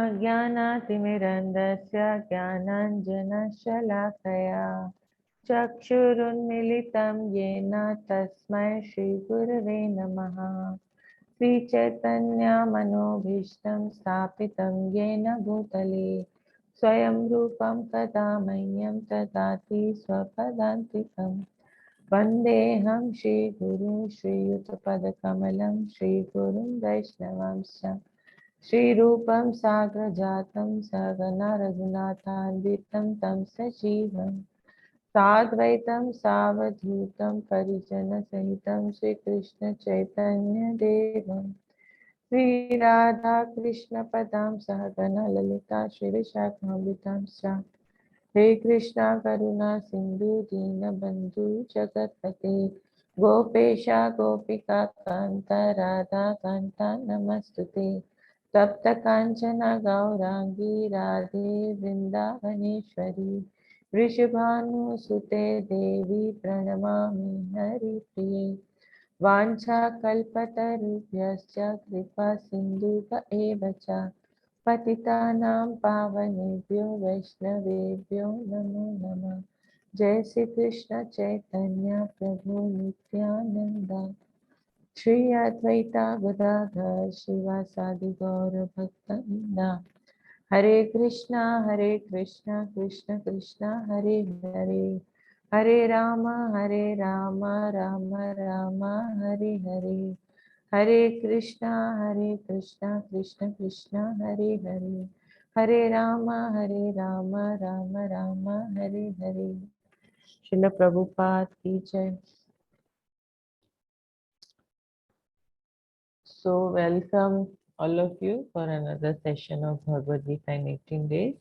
अज्ञानातिमिरन्धस्य ज्ञानाञ्जनशलाकया चक्षुरुन्मिलितं येन तस्मै श्रीगुरवे नमः। श्रीचैतन्यमनोभीष्टं स्थापितं येन भूतले स्वयं रूपं कदा मह्यं ददाति स्वपदान्तिकम्। वन्देऽहं श्रीगुरुं श्रीयुतपदकमलं श्रीगुरुं वैष्णवांश्च श्रीरूपं साग्रजातं सहगना रघुनाथान्वितं तं सजीवं साद्वैतं सावधूतं परिजनसहितं श्रीकृष्णचैतन्यदेवं श्रीराधाकृष्णपदां सहगना ललिता श्रीविशाखान्वितांश्च हे कृष्णा करुणा सिंधु दीनबंधु जगतपते गोपेशा गोपिका कांत राधा कांत नमस्तुते तप्त कांचना गौरांगी राधे वृंदावनेश्वरी वृषभानुसुते देवी प्रणमामि हरिप्रिये वाञ्छाकल्पतरुभ्यश्च कृपा सिन्धुक एव च पतितानां पावनेभ्यो वैष्णवेभ्यो नमो नमः। जय श्री कृष्ण चैतन्य प्रभु नित्यानंद श्री अद्वैता गदाधर शिवासादि गौर भक्तवृंद हरे कृष्णा कृष्ण कृष्ण हरे हरे हरे राम राम राम हरे हरे हरे कृष्णा कृष्ण कृष्ण हरे हरे हरे राम राम राम हरे हरे। श्रील प्रभुपाद की जय। So welcome all of you for another session of Bhagavad Gita in 18 days.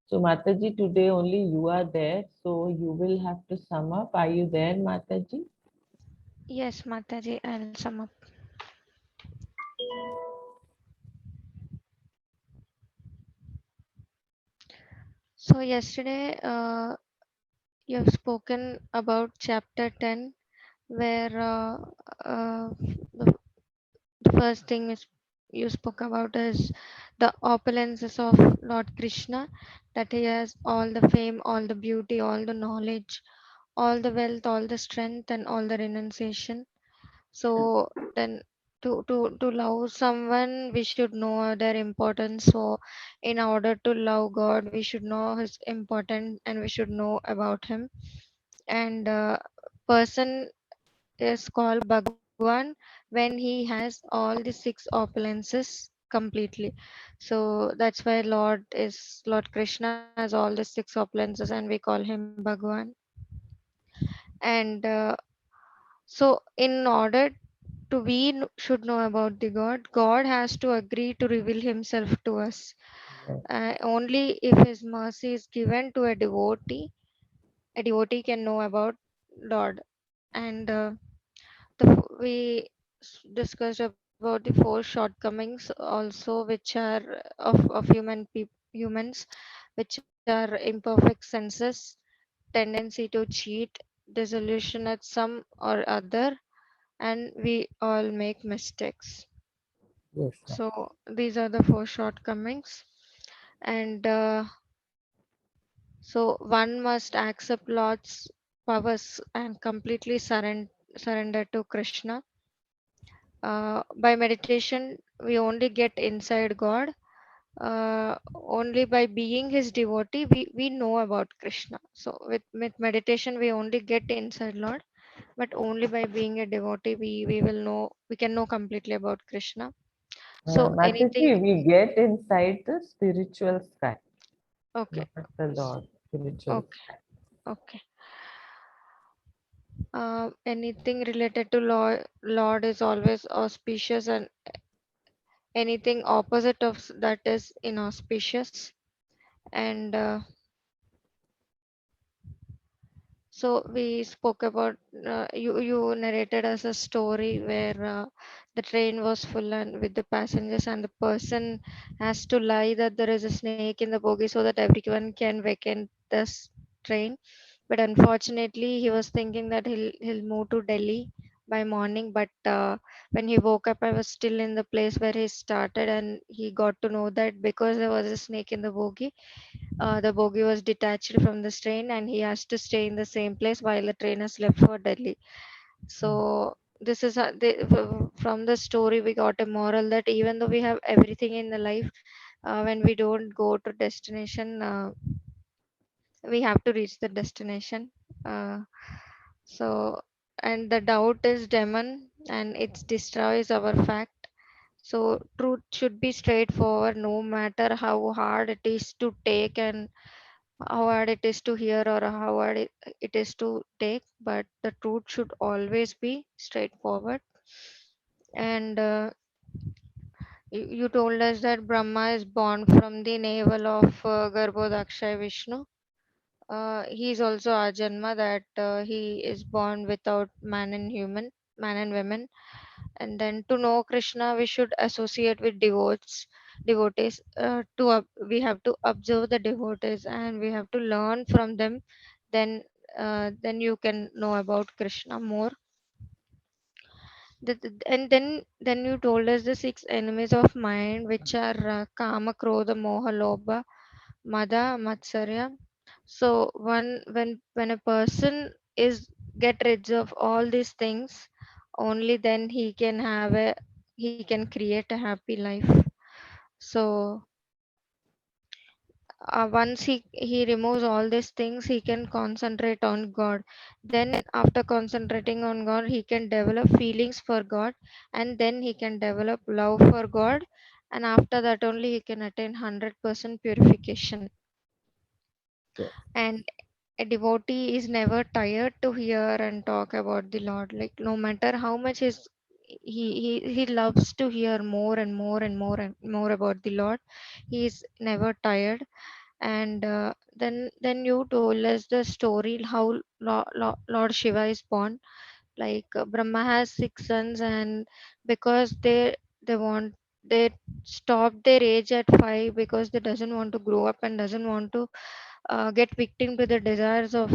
So Mataji, today only you are there, so you will have to sum up. Are you there, Mataji? Yes, Mataji, I'll sum up. So yesterday, you have spoken about chapter 10, where the, the first thing is you spoke about is the opulences of Lord Krishna, that he has all the fame, all the beauty, all the knowledge, all the wealth, all the strength, and all the renunciation. So then to love someone, we should know their importance. So in order to love God, we should know his importance and we should know about him. And person is called Bhagwan when he has all the six opulences completely. So that's why Lord Krishna has all the six opulences, and we call him Bhagwan. And so in order to should know about the God has to agree to reveal himself to us. Only if his mercy is given to a devotee can know about Lord. And discussed about the four shortcomings also, which are of humans, which are imperfect senses, tendency to cheat, dissolution at some or other, and we all make mistakes. Yes, sir. So these are the four shortcomings. And so one must accept Lord's powers and completely surrender to Krishna. By meditation, we only get inside God. Only by being his devotee, we know about Krishna. So with meditation, we only get inside Lord, but only by being a devotee, we can know completely about Krishna. So Mataji, anything, we get inside the spiritual sky, okay, not the Lord, spiritual okay, sky. okay. Anything related to Lord is always auspicious, and anything opposite of that is inauspicious. And so we spoke about you narrated us a story where the train was full and with the passengers, and the person has to lie that there is a snake in the bogie so that everyone can vacate this train. But unfortunately, he was thinking that he'll move to Delhi by morning, but when he woke up, I was still in the place where he started, and he got to know that because there was a snake in the bogie was detached from the train, and he has to stay in the same place while the train has left for Delhi. So this is from the story we got a moral that even though we have everything in the life, when we don't go to destination, we have to reach the destination. uh, so, and the doubt is demon, and it destroys our fact. So truth should be straightforward, no matter how hard it is to take, and how hard it is to hear, or how hard it is to take, but the truth should always be straightforward. And you told us that Brahma is born from the navel of Garbhodakshay Vishnu. He is also Ajanma, that he is born without man and women. And then to know Krishna, we should associate with devotees. We have to observe the devotees, and we have to learn from them. Then, then you can know about Krishna more. And then you told us the six enemies of mind, which are Kama, Krodha, Moha, Lobha, Mada, Matsarya. So when a person is get rid of all these things, only then he can create a happy life. So once he removes all these things, he can concentrate on God. Then after concentrating on God, he can develop feelings for God, and then he can develop love for God, and after that only he can attain 100% purification. Yes. And a devotee is never tired to hear and talk about the Lord. Like no matter how much he loves to hear more and more and more and more about the Lord. He is never tired. And then you told us the story how Lord Shiva is born. Like Brahma has six sons, and because they want they stop their age at 5 because they doesn't want to grow up and doesn't want to get victim to the desires of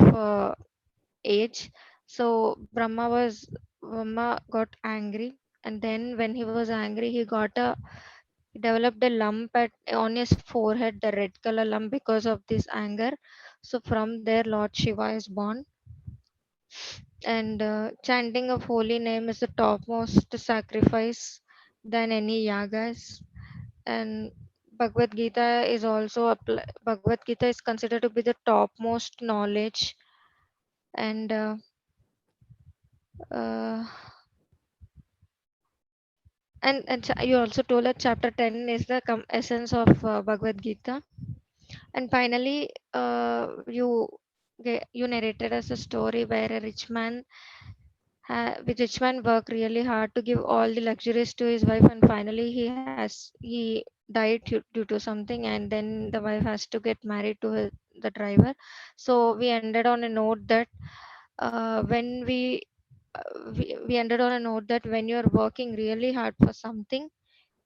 age. So Brahma got angry, and then when he was angry, he developed a lump on his forehead, the red color lump, because of this anger. So from there, Lord Shiva is born. And chanting of holy name is the topmost sacrifice than any yagas. And Bhagavad Gita is considered to be the topmost knowledge. And uh, you also told that chapter 10 is the essence of Bhagavad Gita. And finally, you narrated us a story where a rich man worked really hard to give all the luxuries to his wife, and finally he died due to something, and then the wife has to get married to the driver. So we ended on a note that when we ended on a note that when you're working really hard for something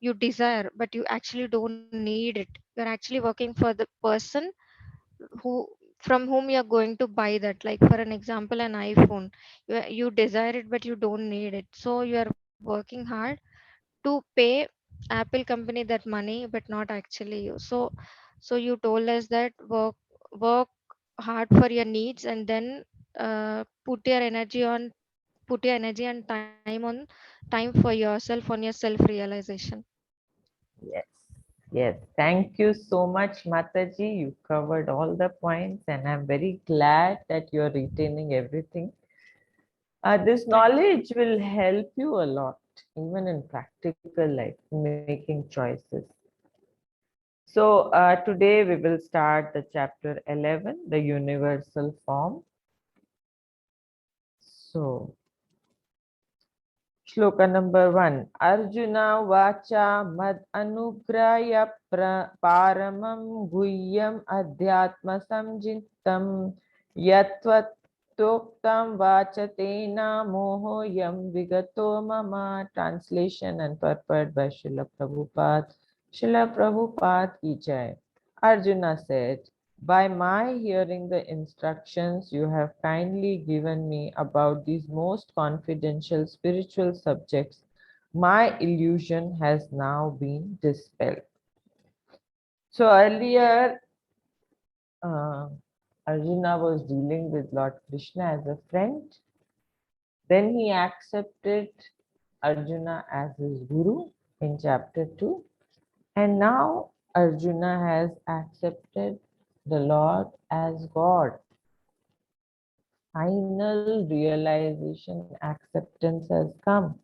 you desire, but you actually don't need it. You're actually working for the person who from whom you're going to buy that. Like for an example, an iPhone, you desire it but you don't need it, so you are working hard to pay Apple company that money but not actually you. So you told us that work hard for your needs, and then put your energy and time for yourself on your self realization. Yes. Yes. Thank you so much, Mataji. You covered all the points, and I'm very glad that you're retaining everything. This Thank knowledge will help you a lot, even in practical life, making choices. So, today we will start the chapter 11, the universal form. So, Shloka number 1. Arjuna vacha mad anugraya paramam guhyam adhyatma samjintam yatvastoktam vachatena moho yam vigato mama. Translation and purport by Srila Prabhupada. Srila Prabhupada ki jai. Arjuna said, By my hearing the instructions you have kindly given me about these most confidential spiritual subjects, my illusion has now been dispelled. So earlier, uh, Arjuna was dealing with Lord Krishna as a friend. Then he accepted Arjuna as his guru in chapter 2. And now Arjuna has accepted the Lord as God. Final realization, acceptance has come.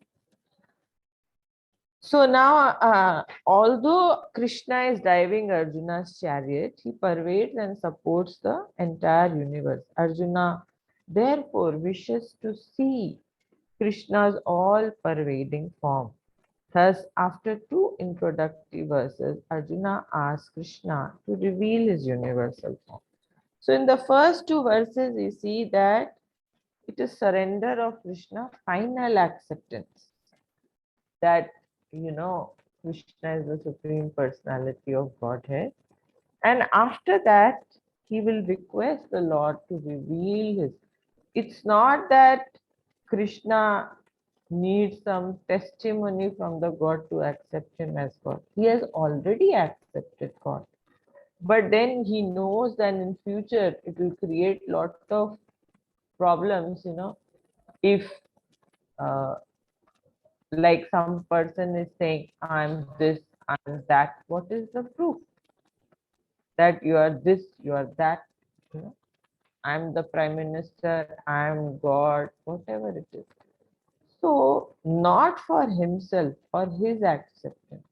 So now, although Krishna is driving Arjuna's chariot, he pervades and supports the entire universe. Arjuna therefore wishes to see Krishna's all-pervading form. Thus, after two introductory verses, Arjuna asks Krishna to reveal his universal form. So, in the first two verses, you see that it is surrender of Krishna, final acceptance that, Krishna is the Supreme Personality of Godhead. And after that, he will request the Lord to reveal his. It's not that Krishna needs some testimony from the God to accept him as God. He has already accepted God. But then he knows that in future it will create lot of problems, if uh, like some person is saying, I'm this, I'm that. What is the proof that you are this, you are that? You know, I'm the prime minister, I'm God, whatever it is. So, not for himself or his acceptance.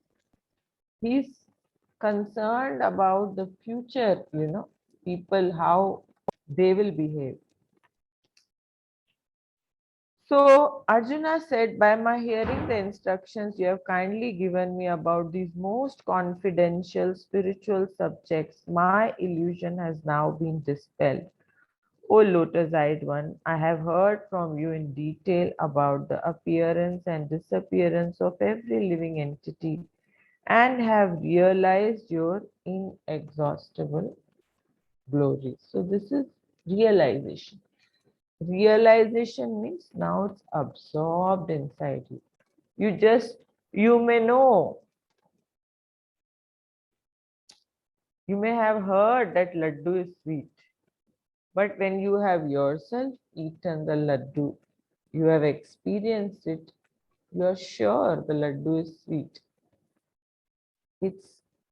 He's concerned about the future, people, how they will behave. So Arjuna said, by my hearing the instructions you have kindly given me about these most confidential spiritual subjects, my illusion has now been dispelled. O lotus-eyed one, I have heard from you in detail about the appearance and disappearance of every living entity and have realized your inexhaustible glory. So this is realization. Realization means now it's absorbed inside you. You may know, you may have heard that laddu is sweet, but when you have yourself eaten the laddu, you have experienced it, you are sure the laddu is sweet. It's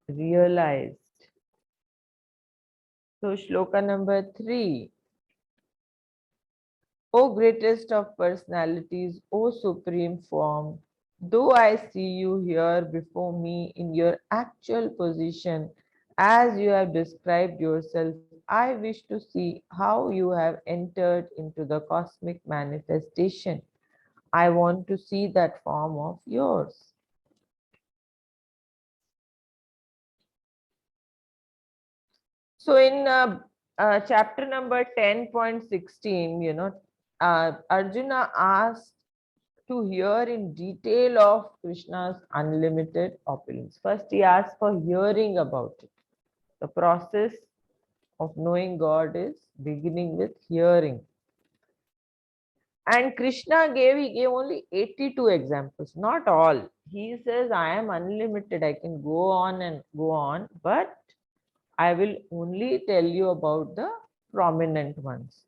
realized. So, shloka number 3. O greatest of personalities, O supreme form, though I see you here before me in your actual position, as you have described yourself, I wish to see how you have entered into the cosmic manifestation. I want to see that form of yours. So in chapter number 10.16, Arjuna asked to hear in detail of Krishna's unlimited opulence. First, he asked for hearing about it. The process of knowing God is beginning with hearing. And he gave only 82 examples, not all. He says, I am unlimited, I can go on and go on, but I will only tell you about the prominent ones.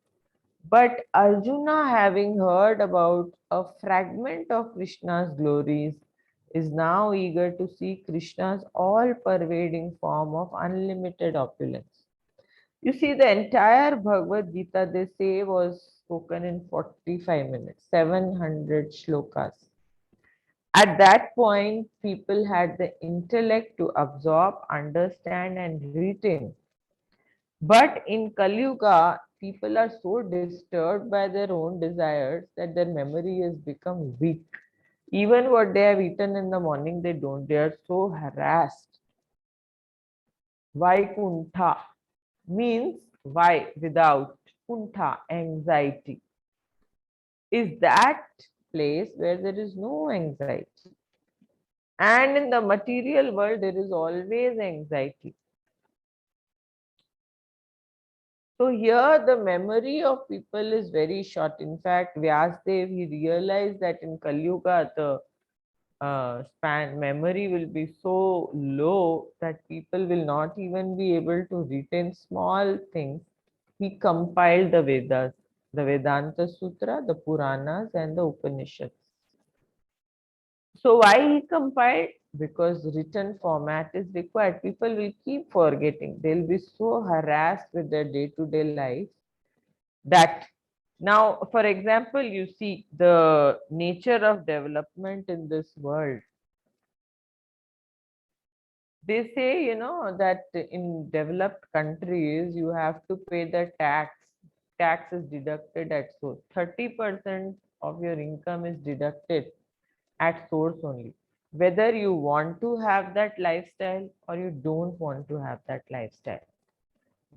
But Arjuna, having heard about a fragment of Krishna's glories, is now eager to see Krishna's all-pervading form of unlimited opulence. You see, the entire Bhagavad Gita, they say, was spoken in 45 minutes, 700 shlokas. At that point, people had the intellect to absorb, understand, and retain. But in Kali Yuga, people are so disturbed by their own desires that their memory has become weak. Even what they have eaten in the morning, they don't. They are so harassed. Vaikuntha means why, without. Kuntha, anxiety. Is that place where there is no anxiety. And in the material world, there is always anxiety. So here the memory of people is very short. In fact, Vyasdev, he realized that in Kali Yuga, the span memory will be so low that people will not even be able to retain small things. He compiled the Vedas, the Vedanta Sutra, the Puranas, and the Upanishads. So why he compiled? Because written format is required. People will keep forgetting. They'll be so harassed with their day-to-day life that now, for example, you see the nature of development in this world. They say, that in developed countries, you have to pay the tax. Tax is deducted at source. 30% of your income is deducted at source only. Whether you want to have that lifestyle or you don't want to have that lifestyle.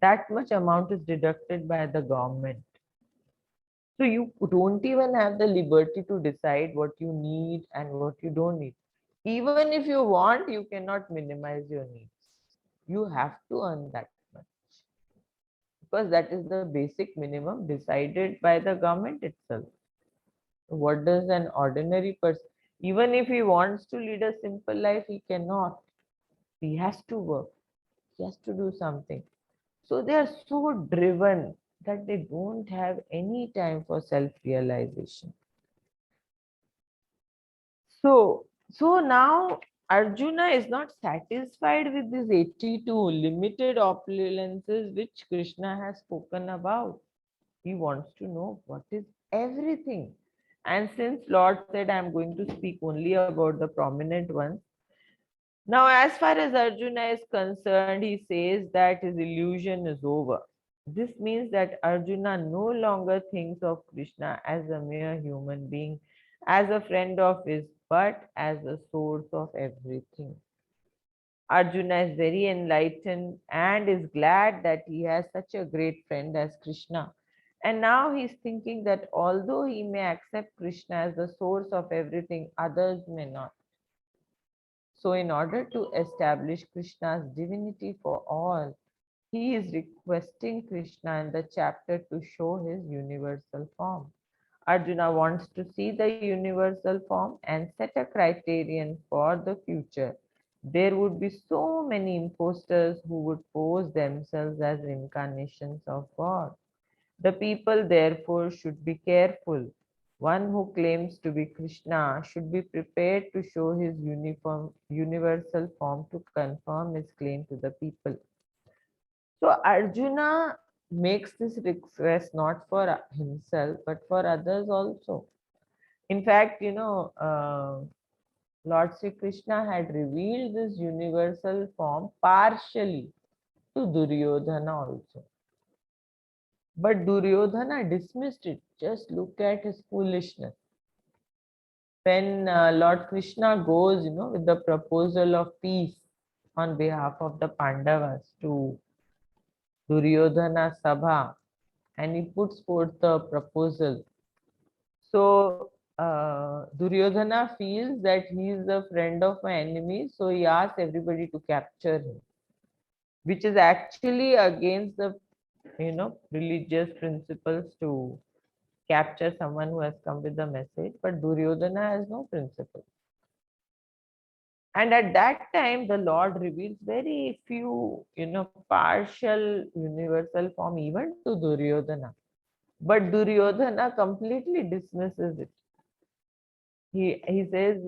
That much amount is deducted by the government. So you don't even have the liberty to decide what you need and what you don't need. Even if you want, you cannot minimize your needs. You have to earn that much because that is the basic minimum decided by the government itself. What does an ordinary person, even if he wants to lead a simple life, he cannot. He has to work, he has to do something. So they are so driven that they don't have any time for self realization. So now Arjuna is not satisfied with these 82 limited opulences which Krishna has spoken about. He wants to know what is everything. And since Lord said, I'm going to speak only about the prominent ones. Now, as far as Arjuna is concerned, he says that his illusion is over. This means that Arjuna no longer thinks of Krishna as a mere human being, as a friend of his, but as the source of everything. Arjuna is very enlightened and is glad that he has such a great friend as Krishna. And now he's thinking that although he may accept Krishna as the source of everything, others may not. So, in order to establish Krishna's divinity for all, he is requesting Krishna in the chapter to show his universal form. Arjuna wants to see the universal form and set a criterion for the future. There would be so many impostors who would pose themselves as incarnations of God. The people, therefore, should be careful. One who claims to be Krishna should be prepared to show his universal form to confirm his claim to the people. So Arjuna makes this request not for himself, but for others also. In fact, Lord Sri Krishna had revealed this universal form partially to Duryodhana also. But Duryodhana dismissed it. Just look at his foolishness. When Lord Krishna goes, with the proposal of peace on behalf of the Pandavas to Duryodhana Sabha, and he puts forth the proposal. So Duryodhana feels that he is a friend of my enemy, so he asks everybody to capture him, which is actually against the religious principles to capture someone who has come with the message. But Duryodhana has no principle. And at that time, the Lord reveals very few, partial universal form even to Duryodhana. But Duryodhana completely dismisses it. He says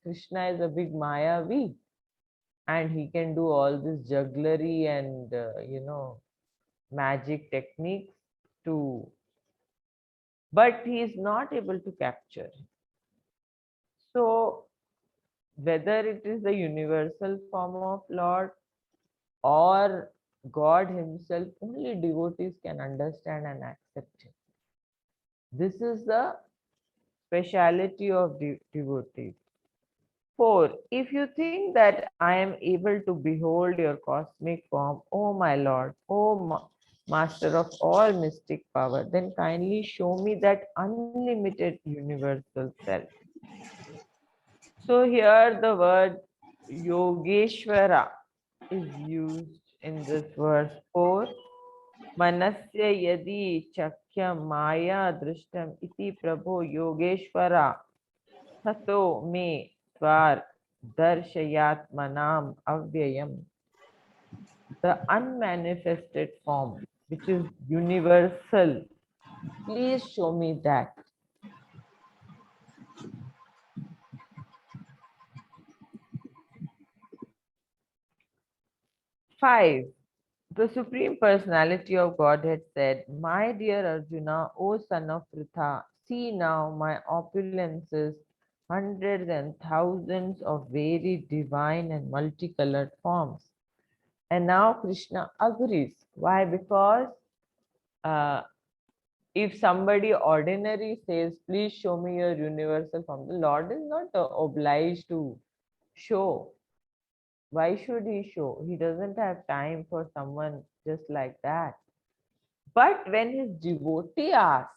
Krishna is a big Mayavi and he can do all this jugglery and, magic techniques to, but he is not able to capture. So whether it is the universal form of Lord or God himself, only devotees can understand and accept him. This is the speciality of devotees. 4. If you think that I am able to behold your cosmic form, O my Lord, O Master of all mystic power, then kindly show me that unlimited universal self. So here the word Yogeshwara is used in this verse 4. Manasya yadi chakyam maya drishtam iti prabho yogeshwara tato me tvar darshayatmanam avyayam. The unmanifested form, which is universal. Please show me that. 5. The Supreme Personality of Godhead said, My dear Arjuna, O son of Pritha, see now my opulences, hundreds and thousands of very divine and multicolored forms. And now Krishna agrees. Why? Because uh, if somebody ordinary says, please show me your universal form, the Lord is not obliged to show. Why should he show? He doesn't have time for someone just like that. But when his devotee asks,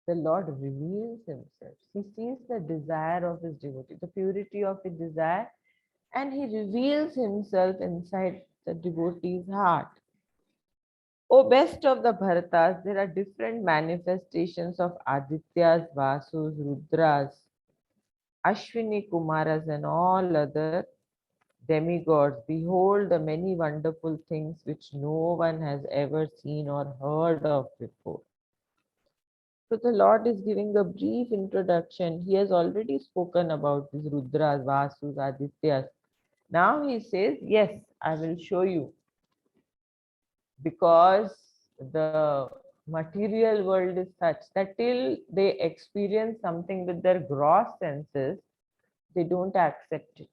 the Lord reveals himself. He sees the desire of his devotee, the purity of his desire, and he reveals himself inside the devotee's heart. O best of the Bharatas, there are different manifestations of Adityas, Vasus, Rudras, Ashwini Kumaras, and all other demigods. Behold the many wonderful things which no one has ever seen or heard of before. So the Lord is giving a brief introduction. He has already spoken about these Rudras, Vasus, Adityas. Now he says, yes, I will show you, because the material world is such that till they experience something with their gross senses, they don't accept it.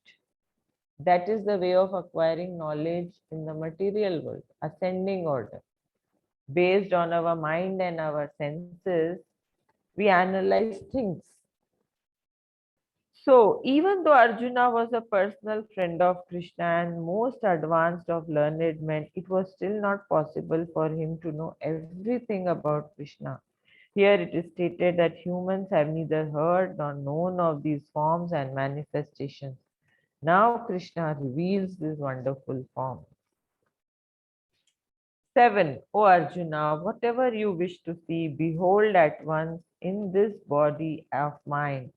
That is the way of acquiring knowledge in the material world, ascending order. Based on our mind and our senses, we analyze things. So, even though Arjuna was a personal friend of Krishna and most advanced of learned men, it was still not possible for him to know everything about Krishna. Here it is stated that humans have neither heard nor known of these forms and manifestations. Now Krishna reveals this wonderful form. 7. O Arjuna, whatever you wish to see, behold at once in this body of mine.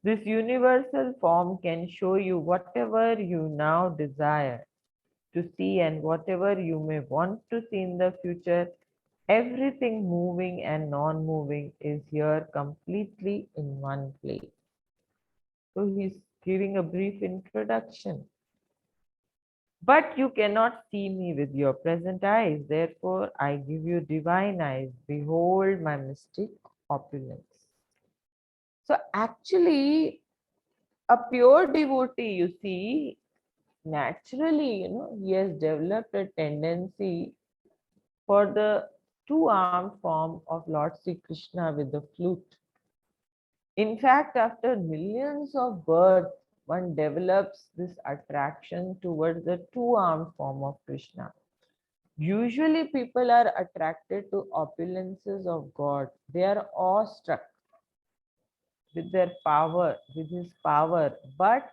This universal form can show you whatever you now desire to see and whatever you may want to see in the future. Everything moving and non-moving is here completely in one place. So he's giving a brief introduction. But you cannot see me with your present eyes. Therefore, I give you divine eyes. Behold my mystic opulence. So actually, a pure devotee, you see, naturally, he has developed a tendency for the two-armed form of Lord Sri Krishna with the flute. In fact, after millions of births, one develops this attraction towards the two-armed form of Krishna. Usually, people are attracted to opulences of God. They are awestruck with their power, with his power. But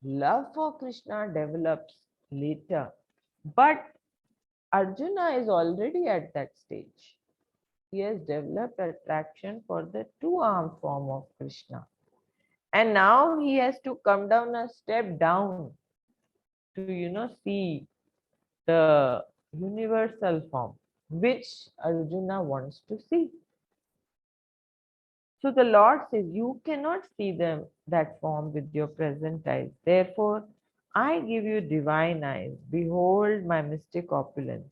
love for Krishna develops later. But Arjuna is already at that stage. He has developed attraction for the two-armed form of Krishna. And now he has to come down a step down to, see the universal form, which Arjuna wants to see. So the Lord says, you cannot see that form with your present eyes. Therefore, I give you divine eyes. Behold my mystic opulence.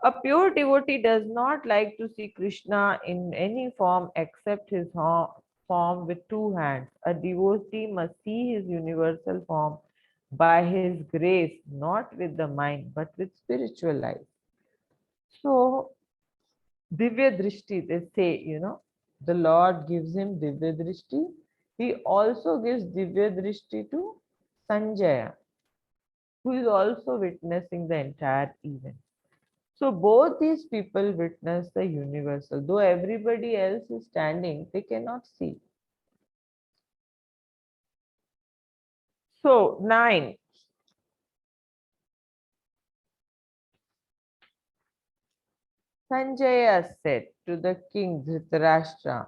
A pure devotee does not like to see Krishna in any form except his form with two hands. A devotee must see his universal form by his grace, not with the mind, but with spiritual eyes. So, Divya Drishti, they say, the Lord gives him Divya Drishti. He also gives Divya Drishti to Sanjaya, who is also witnessing the entire event. So both these people witness the universal. Though everybody else is standing, they cannot see. So 9. Sanjaya said to the king Dhritarashtra,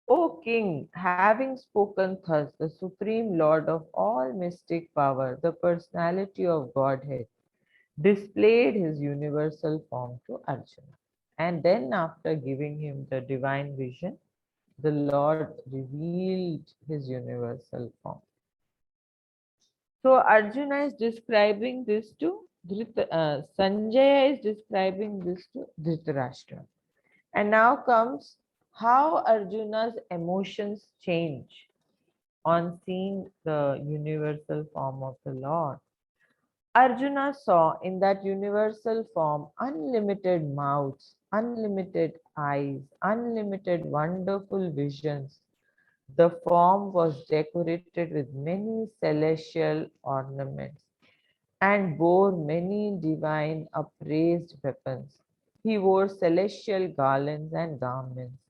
O king, having spoken thus, the supreme lord of all mystic power, the personality of Godhead, displayed his universal form to Arjuna. And then, after giving him the divine vision, the Lord revealed his universal form. So Arjuna is describing this to Sanjaya is describing this to Dhritarashtra. And now comes how Arjuna's emotions change on seeing the universal form of the Lord. Arjuna saw in that universal form unlimited mouths, unlimited eyes, unlimited wonderful visions. The form was decorated with many celestial ornaments and bore many divine upraised weapons. He wore celestial garlands and garments,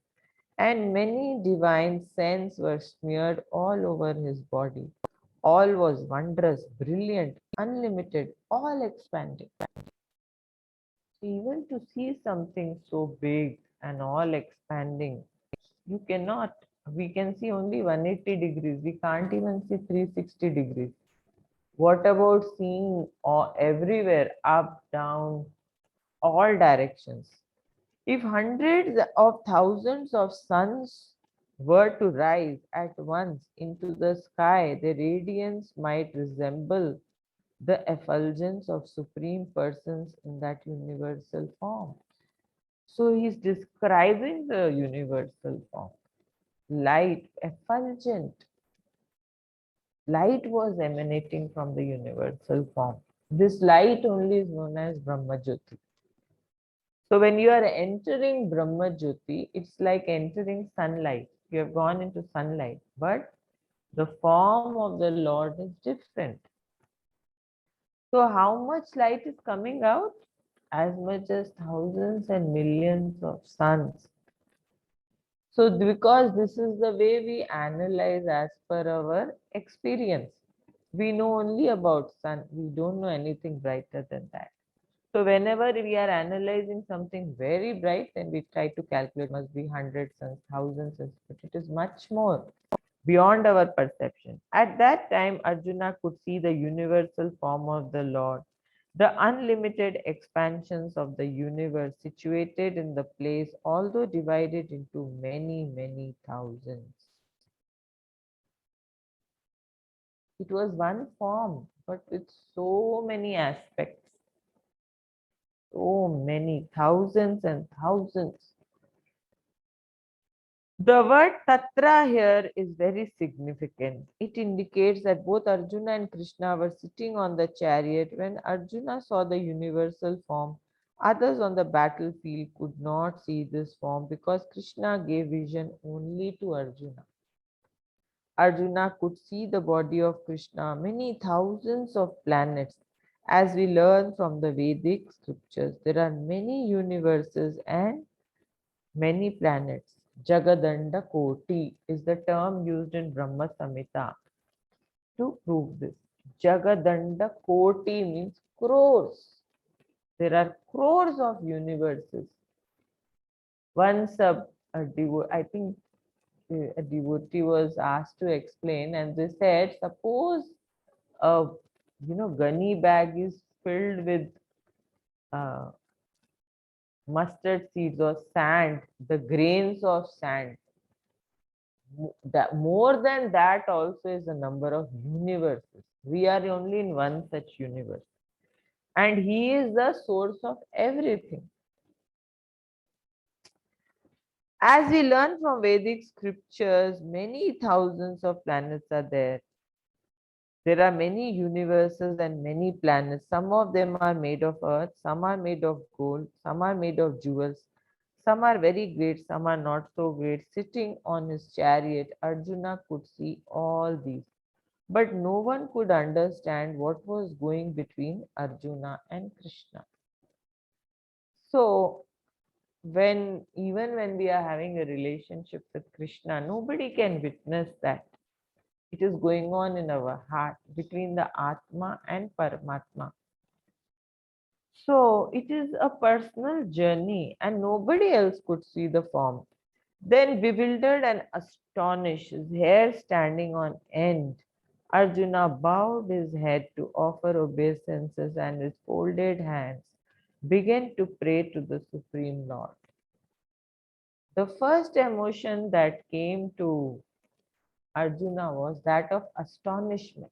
and many divine scents were smeared all over his body. All was wondrous, brilliant, unlimited, all expanding. Even to see something so big and all expanding, you cannot. We can see only 180 degrees. We can't even see 360 degrees. What about seeing everywhere, up, down, all directions? If hundreds of thousands of suns were to rise at once into the sky, their radiance might resemble the effulgence of supreme persons in that universal form. So he's describing the universal form. Light, effulgent. Light was emanating from the universal form. This light only is known as Brahma Jyoti. So when you are entering Brahma Jyoti, it's like entering sunlight. You have gone into sunlight, but the form of the Lord is different. So how much light is coming out? As much as thousands and millions of suns. So because this is the way we analyze as per our experience. We know only about sun. We don't know anything brighter than that. So whenever we are analyzing something very bright, then we try to calculate must be hundreds and thousands, but it is much more beyond our perception. At that time, Arjuna could see the universal form of the Lord, the unlimited expansions of the universe situated in the place, although divided into many, many thousands. It was one form, but with so many aspects, so many thousands and thousands. The word tatra here is very significant. It indicates that both Arjuna and Krishna were sitting on the chariot when Arjuna saw the universal form. Others on the battlefield could not see this form because Krishna gave vision only to Arjuna. Arjuna could see the body of Krishna, many thousands of planets. As we learn from the Vedic scriptures, there are many universes and many planets. Jagadanda Koti is the term used in Brahma Samhita to prove this. Jagadanda Koti means crores. There are crores of universes. Once I think a devotee was asked to explain, and they said, suppose a gunny bag is filled with uh, mustard seeds or sand, the grains of sand. That more than that also is the number of universes. We are only in one such universe, and he is the source of everything. As we learn from Vedic scriptures, many thousands of planets are there. There are many universes and many planets. Some of them are made of earth, some are made of gold, some are made of jewels. Some are very great, some are not so great. Sitting on his chariot, Arjuna could see all these. But no one could understand what was going between Arjuna and Krishna. So, even when we are having a relationship with Krishna, nobody can witness that. It is going on in our heart between the Atma and Paramatma. So it is a personal journey, and nobody else could see the form. Then, bewildered and astonished, his hair standing on end, Arjuna bowed his head to offer obeisances, and his folded hands began to pray to the Supreme Lord. The first emotion that came to Arjuna was that of astonishment.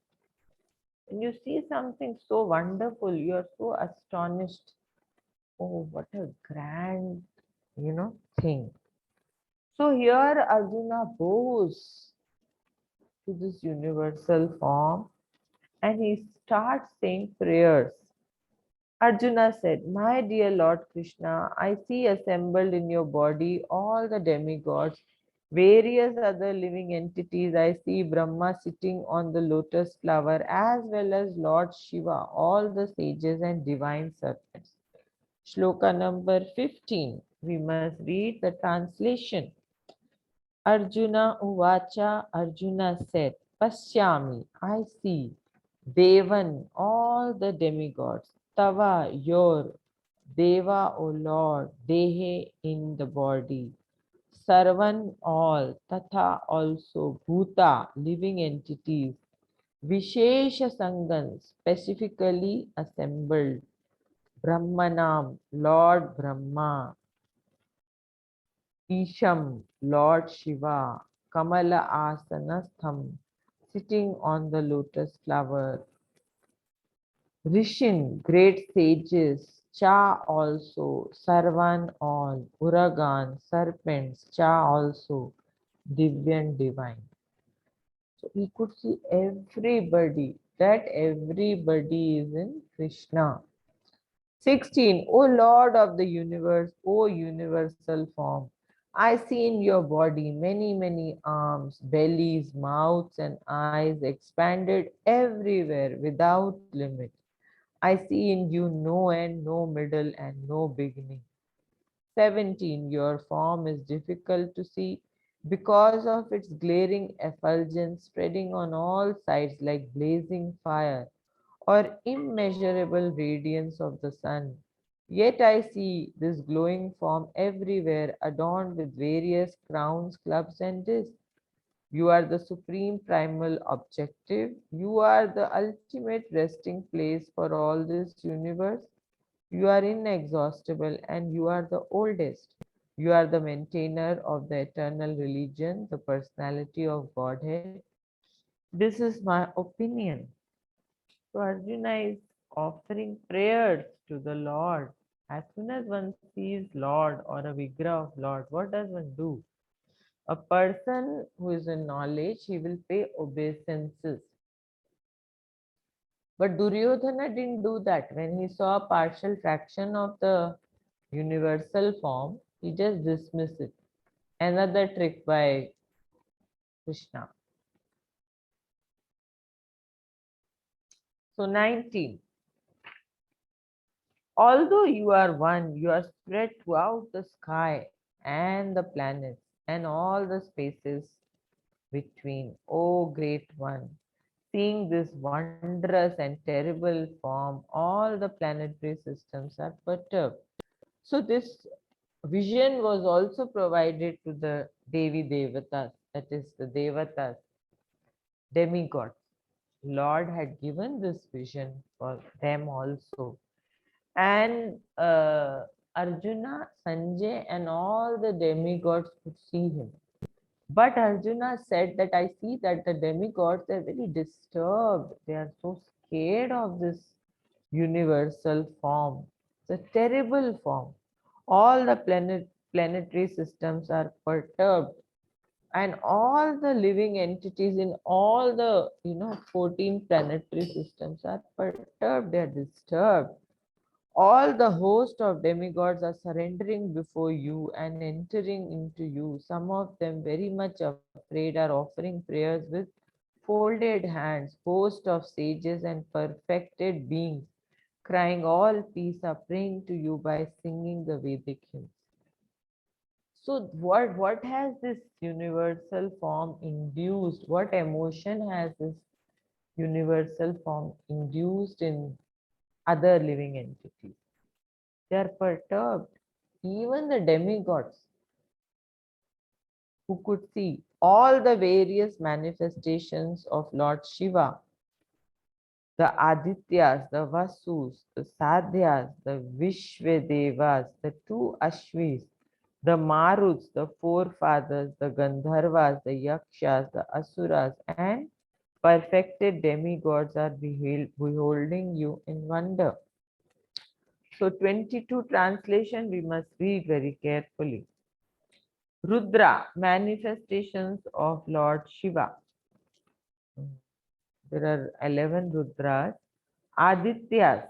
When you see something so wonderful, you are so astonished. Oh, what a grand, thing. So here Arjuna bows to this universal form and he starts saying prayers. Arjuna said, "My dear Lord Krishna, I see assembled in your body all the demigods, various other living entities. I see Brahma sitting on the lotus flower, as well as Lord Shiva, all the sages and divine serpents." Shloka number 15. We must read the translation. Arjuna Uvacha, Arjuna said, Pasyami, I see, Devan, all the demigods, Tava, your, Deva, O Lord, Dehe, in the body, Sarvan, all, Tatha, also, Bhuta, living entities, Vishesha Sangan, specifically assembled, Brahmanam, Lord Brahma, Isham, Lord Shiva, Kamala Asanastham, sitting on the lotus flower. Rishin, great sages, Cha also, Sarvan all, Uragan, serpents, Cha also, Divyan divine. So he could see everybody, that everybody is in Krishna. 16. O Lord of the universe, O universal form, I see in your body many, many arms, bellies, mouths, and eyes expanded everywhere without limit. I see in you no end, no middle, and no beginning. 17. Your form is difficult to see because of its glaring effulgence spreading on all sides like blazing fire or immeasurable radiance of the sun. Yet I see this glowing form everywhere, adorned with various crowns, clubs, and discs. You are the supreme primal objective. You are the ultimate resting place for all this universe. You are inexhaustible and you are the oldest. You are the maintainer of the eternal religion, the personality of Godhead. This is my opinion. So Arjuna is offering prayers to the Lord. As soon as one sees Lord or a Vigraha of Lord, what does one do? A person who is in knowledge, he will pay obeisances. But Duryodhana didn't do that. When he saw a partial fraction of the universal form, he just dismissed it. Another trick by Krishna. So 19. Although you are one, you are spread throughout the sky and the planets and all the spaces between, O great one. Seeing this wondrous and terrible form, all the planetary systems are perturbed. So this vision was also provided to the Devi Devatas, that is the Devatas, demigods. Lord had given this vision for them also. And Arjuna, Sanjay, and all the demigods could see him. But Arjuna said that I see that the demigods are very disturbed. They are so scared of this universal form. It's a terrible form. All the planetary systems are perturbed, and all the living entities in all the 14 planetary systems are perturbed. They are disturbed. All the host of demigods are surrendering before you and entering into you. Some of them, very much afraid, are offering prayers with folded hands. Host of sages and perfected beings, crying all peace, are praying to you by singing the Vedic hymns. So what has this universal form induced? What emotion has this universal form induced in other living entities? They are perturbed. Even the demigods who could see all the various manifestations of Lord Shiva, the Adityas, the Vasus, the Sadhyas, the Vishvedevas, the two Ashvis, the Maruts, the forefathers, the Gandharvas, the Yakshas, the Asuras, and perfected demigods are beholding you in wonder. So 22 translation we must read very carefully. Rudra, manifestations of Lord Shiva. There are 11 Rudras. Adityas,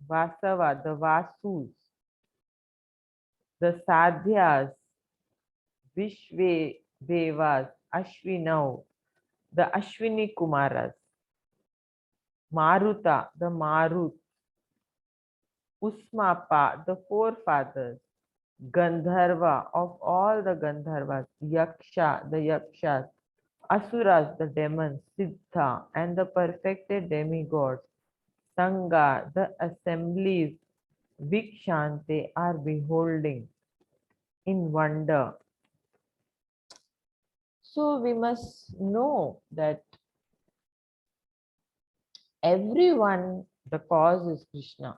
Vasava, the Vasus, the Sadhyas, Vishve Devas, Ashwinav, the Ashwini Kumaras, Maruta, the Marut, Usmapa, the forefathers, Gandharva, of all the Gandharvas, Yaksha, the Yakshas, Asuras, the demons, Siddha, and the perfected demigods, Sangha, the assemblies, Vikshante, are beholding in wonder. So we must know that everyone, the cause is Krishna.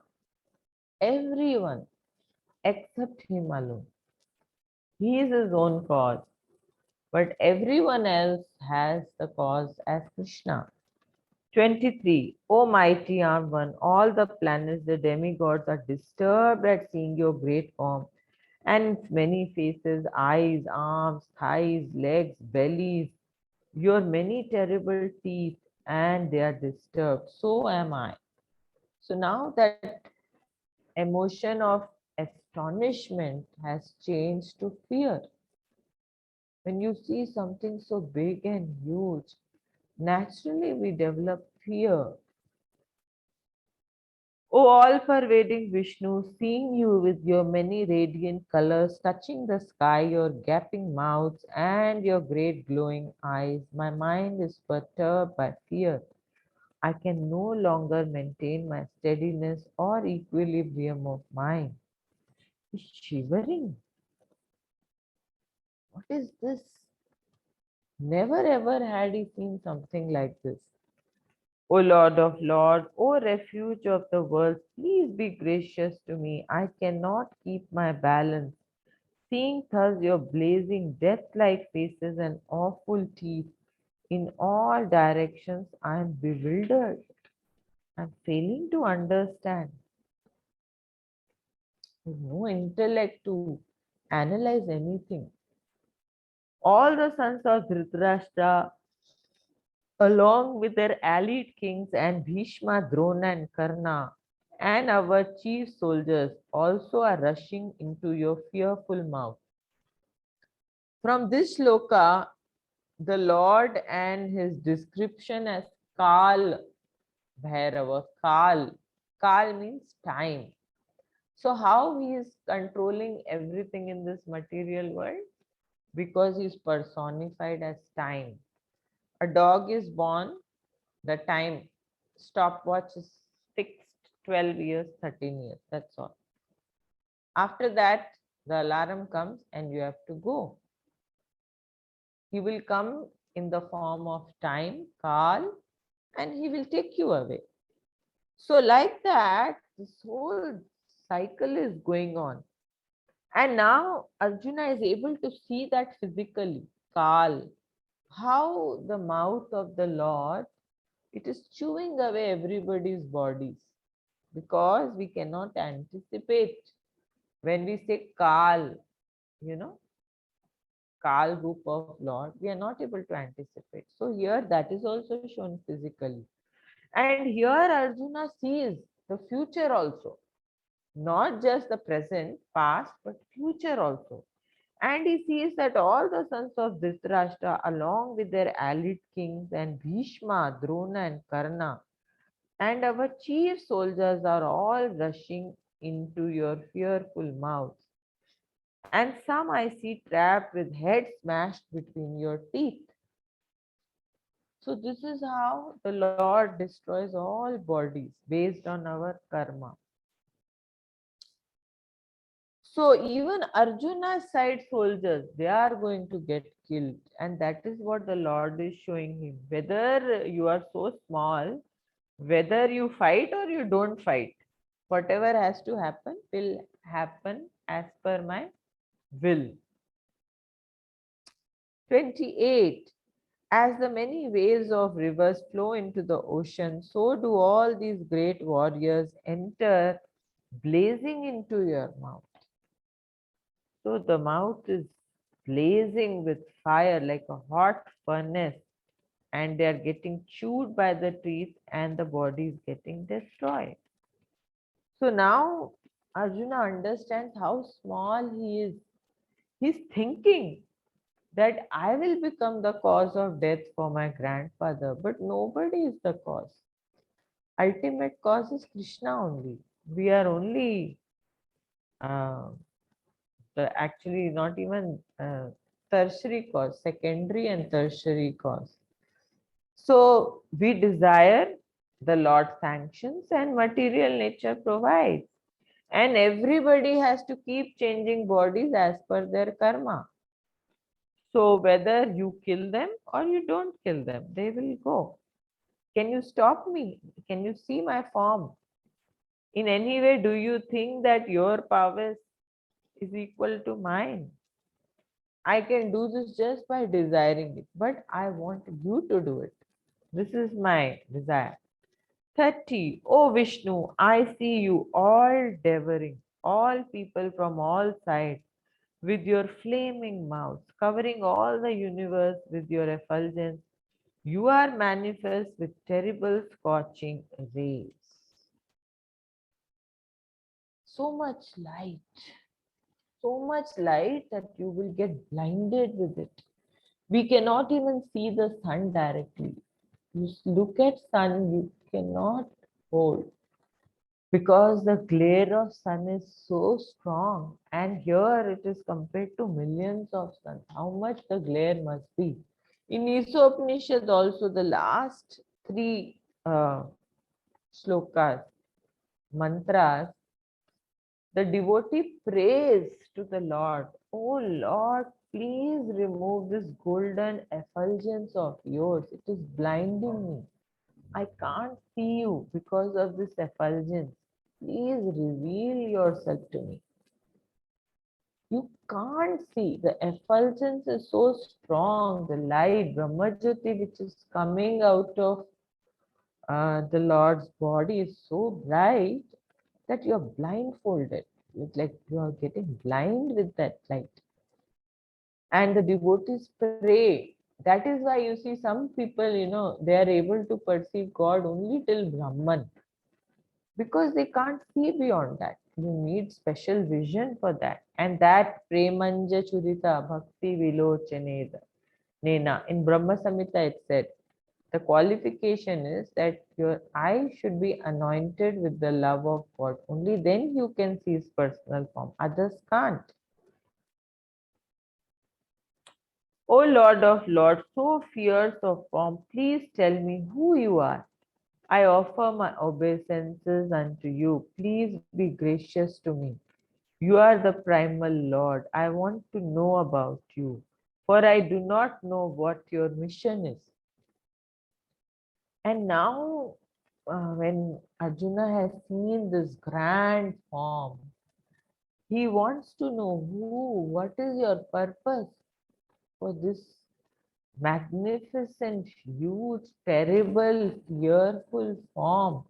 Everyone except him alone. He is his own cause. But everyone else has the cause as Krishna. 23. O mighty armed one, all the planets, the demigods, are disturbed at seeing your great form and its many faces, eyes, arms, thighs, legs, bellies, your many terrible teeth, and they are disturbed. So am I. So now that emotion of astonishment has changed to fear. When you see something so big and huge, naturally we develop fear. O all-pervading Vishnu, seeing you with your many radiant colors touching the sky, your gaping mouths and your great glowing eyes, my mind is perturbed by fear. I can no longer maintain my steadiness or equilibrium of mind. He's shivering. What is this? Never ever had he seen something like this. O Lord of Lords, O refuge of the world, please be gracious to me. I cannot keep my balance. Seeing thus your blazing death-like faces and awful teeth in all directions, I am bewildered. I am failing to understand. There's no intellect to analyze anything. All the sons of Dhritarashtra, along with their allied kings and Bhishma, Drona, and Karna, and our chief soldiers also are rushing into your fearful mouth. From this shloka, the Lord and his description as Kal Bhairava, Kal means time. So how he is controlling everything in this material world? Because he is personified as time. A dog is born, the time stopwatch is fixed 12 years, 13 years, that's all. After that, the alarm comes and you have to go. He will come in the form of time, Kal, and he will take you away. So like that, this whole cycle is going on. And now Arjuna is able to see that physically, Kal, how the mouth of the Lord, it is chewing away everybody's bodies, because we cannot anticipate. When we say Kal, you know, Kal Roop of Lord, we are not able to anticipate. So here that is also shown physically. And here Arjuna sees the future also, not just the present, past, but future also. And he sees that all the sons of Dhritarashtra, along with their allied kings and Bhishma, Drona, and Karna, and our chief soldiers are all rushing into your fearful mouths. And some I see trapped with heads smashed between your teeth. So this is how the Lord destroys all bodies based on our karma. So even Arjuna's side soldiers, they are going to get killed. And that is what the Lord is showing him. Whether you are so small, whether you fight or you don't fight, whatever has to happen will happen as per my will. 28. As the many waves of rivers flow into the ocean, so do all these great warriors enter blazing into your mouth. So the mouth is blazing with fire like a hot furnace, and they are getting chewed by the teeth, and the body is getting destroyed. So now Arjuna understands how small he is. He's thinking that I will become the cause of death for my grandfather, but nobody is the cause. Ultimate cause is Krishna only. We are only uh, actually not even tertiary cause, secondary and tertiary cause. So we desire, the Lord sanctions, and material nature provides. And everybody has to keep changing bodies as per their karma. So whether you kill them or you don't kill them, they will go. Can you stop me? Can you see my form? In any way, do you think that your powers is equal to mine? I can do this just by desiring it, but I want you to do it. This is my desire. 30. Oh Vishnu, I see you all devouring all people from all sides with your flaming mouth, covering all the universe with your effulgence. You are manifest with terrible scorching rays. So much light that you will get blinded with it. We cannot even see the sun directly. You look at sun, you cannot hold because the glare of sun is so strong, and here it is compared to millions of suns. How much the glare must be. In Isopnishad also, the last three slokas, mantras, the devotee prays to the Lord, "Oh Lord, please remove this golden effulgence of yours. It is blinding me. I can't see you because of this effulgence. Please reveal yourself to me." You can't see. The effulgence is so strong. The light, Brahmajyoti, which is coming out of the Lord's body, is so bright that you're blindfolded. It's like you're getting blind with that light. And the devotees pray. That is why you see some people, they are able to perceive God only till Brahman, because they can't see beyond that. You need special vision for that. And that Premanja Churita Bhakti Vilochaneda Nena. In Brahma Samhita it said, the qualification is that your eye should be anointed with the love of God. Only then you can see his personal form. Others can't. O Lord of Lords, so fierce of form, please tell me who you are. I offer my obeisances unto you. Please be gracious to me. You are the primal Lord. I want to know about you, for I do not know what your mission is. And now, when Arjuna has seen this grand form, he wants to know what is your purpose for this magnificent, huge, terrible, fearful form.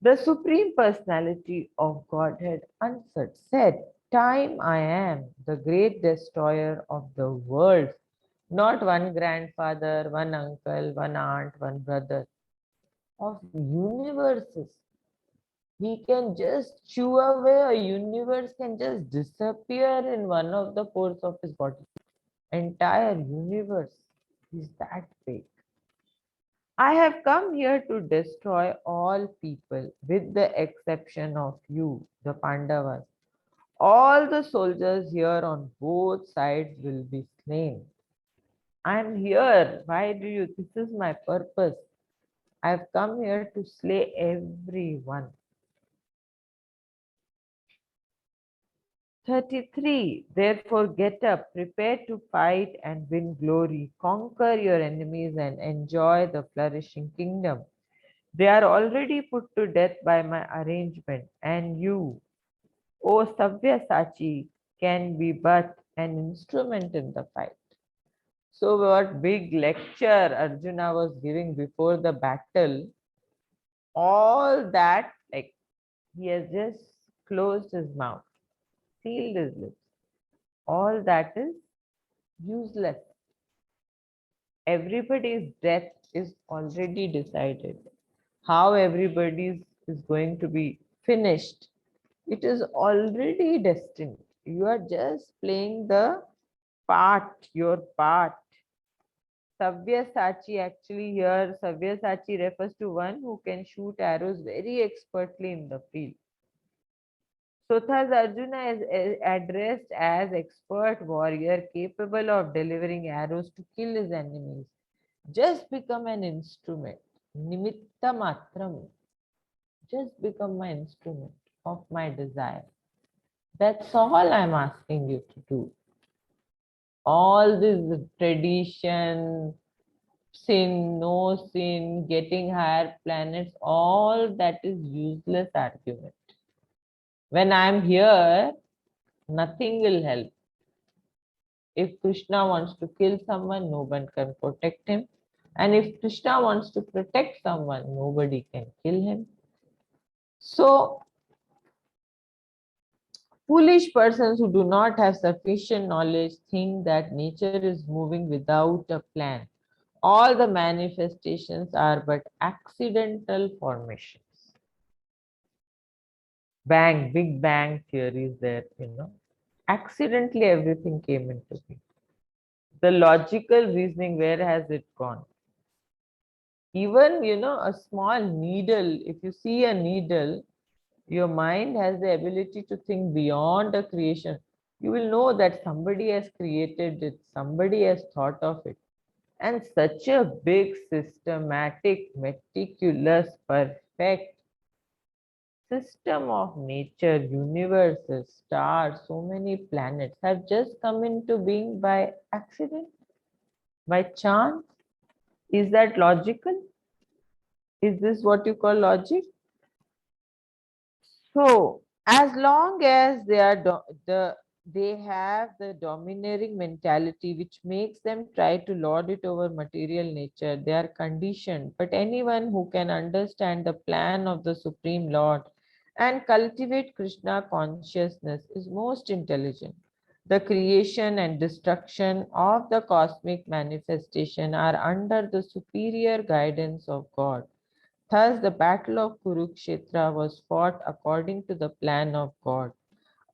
The Supreme Personality of Godhead answered, said, "Time I am the great destroyer of the world, not one grandfather, one uncle, one aunt, one brother, of universes." He can just chew away a universe, can just disappear in one of the pores of his body. Entire universe is that big. I have come here to destroy all people with the exception of you, the Pandavas. All the soldiers here on both sides will be slain. I am here. Why do you? This is my purpose. I have come here to slay everyone. 33. Therefore, get up, prepare to fight and win glory. Conquer your enemies and enjoy the flourishing kingdom. They are already put to death by my arrangement, and you, O Sabyasachi, can be but an instrument in the fight. So, what big lecture Arjuna was giving before the battle, all that, like, he has just closed his mouth, sealed his lips. All that is useless. Everybody's death is already decided. How everybody's is going to be finished, it is already destined. You are just playing the part, your part. Sabyasachi, actually here, Sabyasachi refers to one who can shoot arrows very expertly in the field. So thus Arjuna is addressed as expert warrior capable of delivering arrows to kill his enemies. Just become an instrument. Nimitta matram. Just become my instrument of my desire. That's all I'm asking you to do. All this tradition, sin, no sin, getting higher planets, all that is useless argument. When I'm here, nothing will help. If Krishna wants to kill someone, no one can protect him. And if Krishna wants to protect someone, nobody can kill him. So, foolish persons who do not have sufficient knowledge think that nature is moving without a plan. All the manifestations are but accidental formations. Big bang theory is there, Accidentally everything came into being. The logical reasoning, where has it gone? Even, a small needle, if you see a needle, your mind has the ability to think beyond a creation. You will know that somebody has created it, somebody has thought of it. And such a big, systematic, meticulous, perfect system of nature, universes, stars, so many planets have just come into being by accident, by chance. Is that logical? Is this what you call logic? So, as long as they have the domineering mentality which makes them try to lord it over material nature, they are conditioned. But anyone who can understand the plan of the Supreme Lord and cultivate Krishna consciousness is most intelligent. The creation and destruction of the cosmic manifestation are under the superior guidance of God. Thus, the battle of Kurukshetra was fought according to the plan of God.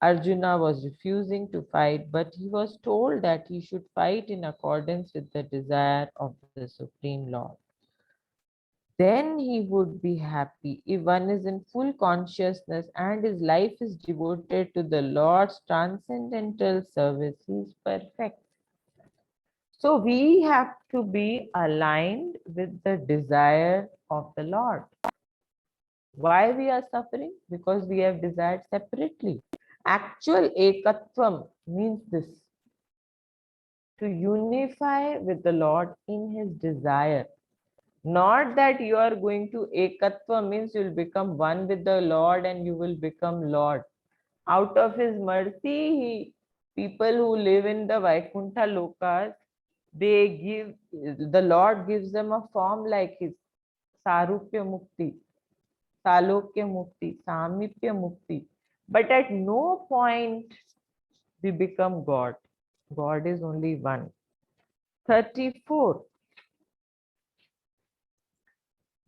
Arjuna was refusing to fight, but he was told that he should fight in accordance with the desire of the Supreme Lord. Then he would be happy. If one is in full consciousness and his life is devoted to the Lord's transcendental service, he is perfect. So we have to be aligned with the desire of the Lord. Why we are suffering? Because we have desired separately. Actual ekatvam means this: to unify with the Lord in his desire. Not that you are going to ekatva means you will become one with the Lord and you will become Lord. Out of his mercy, people who live in the Vaikuntha lokas, the Lord gives them a form like his Sarupya Mukti. Salokya Mukti, Samipya Mukti. But at no point we become God. God is only one. 34.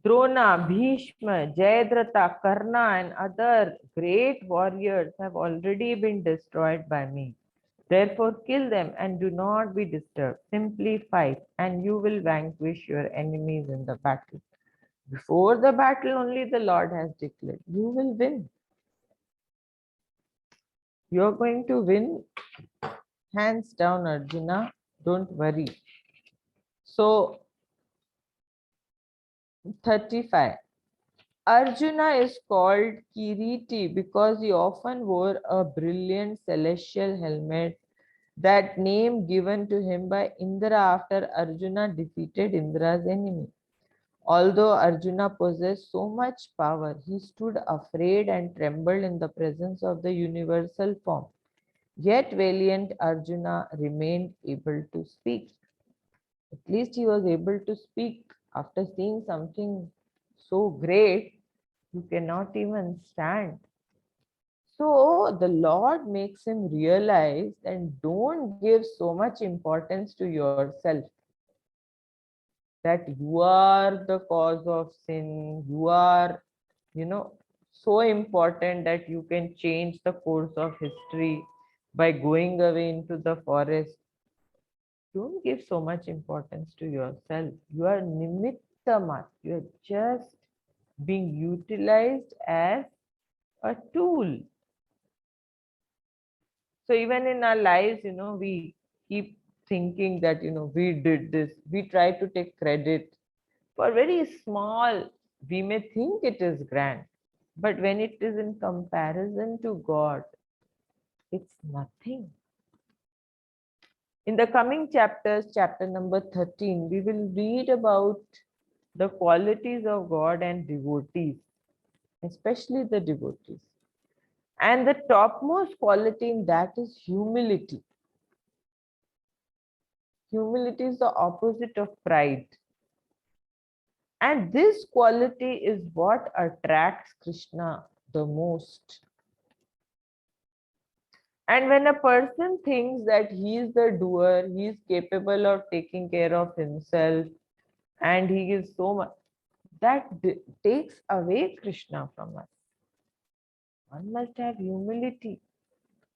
Drona, Bhishma, Jayadratha, Karna and other great warriors have already been destroyed by me. Therefore kill them and do not be disturbed. Simply fight and you will vanquish your enemies in the battle. Before the battle only the Lord has declared, you will win. You're going to win, hands down, Arjuna. Don't worry. So, 35. Arjuna is called Kiriti because he often wore a brilliant celestial helmet, that name given to him by Indra after Arjuna defeated Indra's enemy. Although Arjuna possessed so much power, he stood afraid and trembled in the presence of the universal form. Yet valiant Arjuna remained able to speak. At least he was able to speak after seeing something so great, you cannot even stand. So the Lord makes him realize and don't give so much importance to yourself, that you are the cause of sin, you are, so important that you can change the course of history by going away into the forest. Don't give so much importance to yourself. You are nimitta, you are just being utilized as a tool. So even in our lives, we keep thinking that, we did this. We try to take credit for very small. We may think it is grand, but when it is in comparison to God, it's nothing. In the coming chapters, chapter number 13, we will read about the qualities of God and devotees, especially the devotees. And the topmost quality in that is humility. Humility is the opposite of pride. And this quality is what attracts Krishna the most. And when a person thinks that he is the doer, he is capable of taking care of himself, and he is so much, that takes away Krishna from us. One must have humility.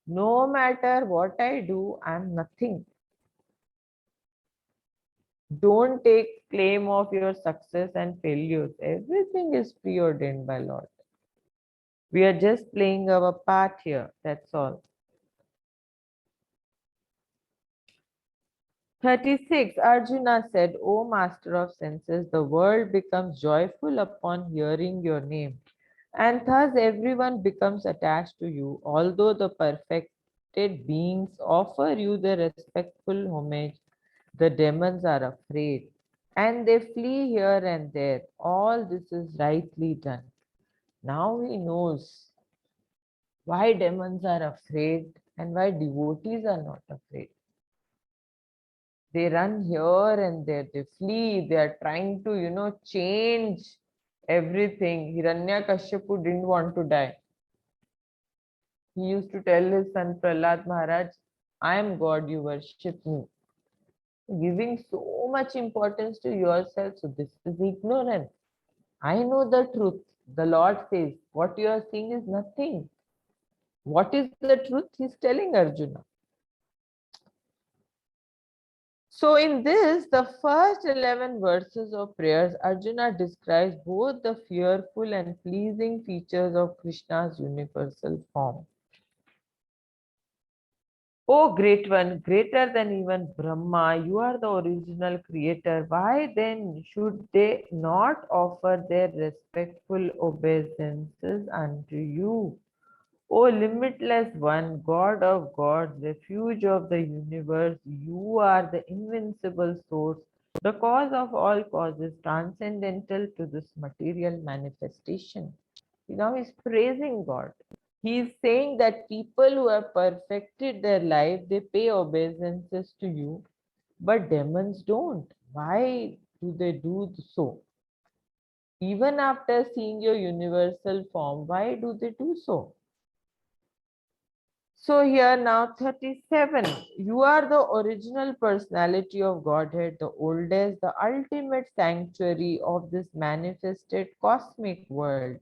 No matter what I do, I am nothing. Don't take claim of your success and failures. Everything is preordained by Lord. We are just playing our part here. That's all. 36. Arjuna said, O master of senses, the world becomes joyful upon hearing your name, and thus everyone becomes attached to you. Although the perfected beings offer you the respectful homage, the demons are afraid, and they flee here and there. All this is rightly done. Now he knows why demons are afraid and why devotees are not afraid. They run here and there, they flee, they are trying to, change everything. Hiranyakashipu didn't want to die. He used to tell his son Prahlad Maharaj, I am God, you worship me. Giving so much importance to yourself, so this is ignorance. I know the truth. The Lord says, what you are seeing is nothing. What is the truth? He's telling Arjuna. So in this, the first 11 verses of prayers, Arjuna describes both the fearful and pleasing features of Krishna's universal form. O great one, greater than even Brahma, you are the original creator. Why then should they not offer their respectful obeisances unto you? O limitless one, God of gods, refuge of the universe, you are the invincible source, the cause of all causes, transcendental to this material manifestation. Now he's praising God. He's saying that people who have perfected their life, they pay obeisances to you, but demons don't. Why do they do so? Even after seeing your universal form, why do they do so? So here now 37. You are the original personality of Godhead, the oldest, the ultimate sanctuary of this manifested cosmic world.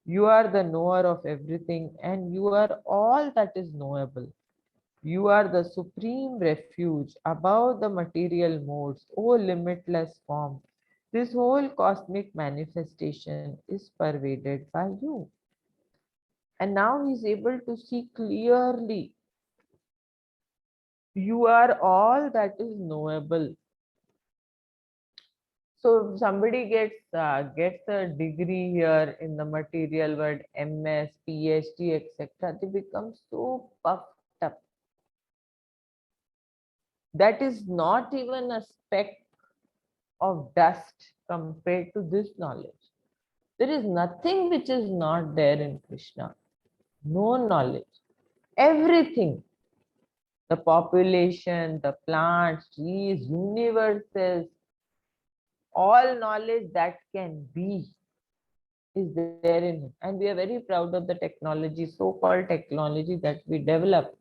You are the knower of everything, and you are all that is knowable. You are the supreme refuge above the material modes, O limitless form. This whole cosmic manifestation is pervaded by you. And now he is able to see clearly. You are all that is knowable. So somebody gets a degree here in the material world, MS, PhD, etc. They become so puffed up. That is not even a speck of dust compared to this knowledge. There is nothing which is not there in Krishna. No knowledge. Everything. The population, the plants, trees, universes, all knowledge that can be is there in him. And we are very proud of the technology, so-called technology that we develop.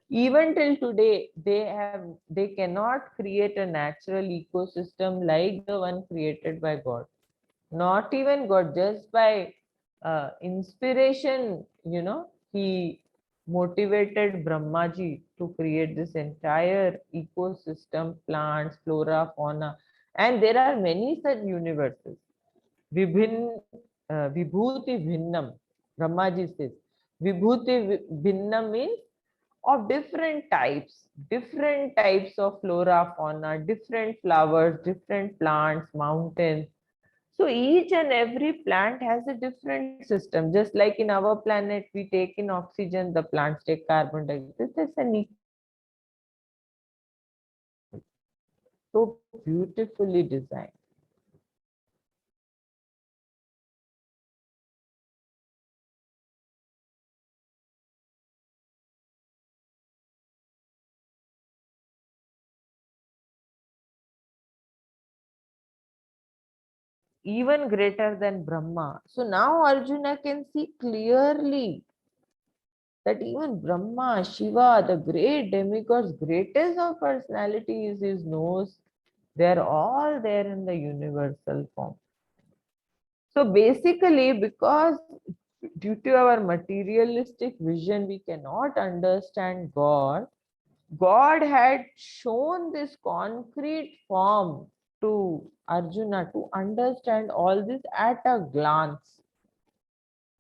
Even till today, they cannot create a natural ecosystem like the one created by God. Not even God, just by inspiration, he motivated Brahmaji to create this entire ecosystem, plants, flora, fauna. And there are many such universes. Vibhin, Vibhuti Bhinnam, Brahmaji says. Vibhuti Bhinnam means of different types of flora, fauna, different flowers, different plants, mountains. So each and every plant has a different system. Just like in our planet, we take in oxygen, the plants take carbon dioxide. This is an so beautifully designed. Even greater than Brahma. So now Arjuna can see clearly that even Brahma, Shiva, the great demigods, greatest of personalities, is knows they're all there in the universal form. So basically, because due to our materialistic vision, we cannot understand God. God had shown this concrete form to Arjuna to understand all this at a glance.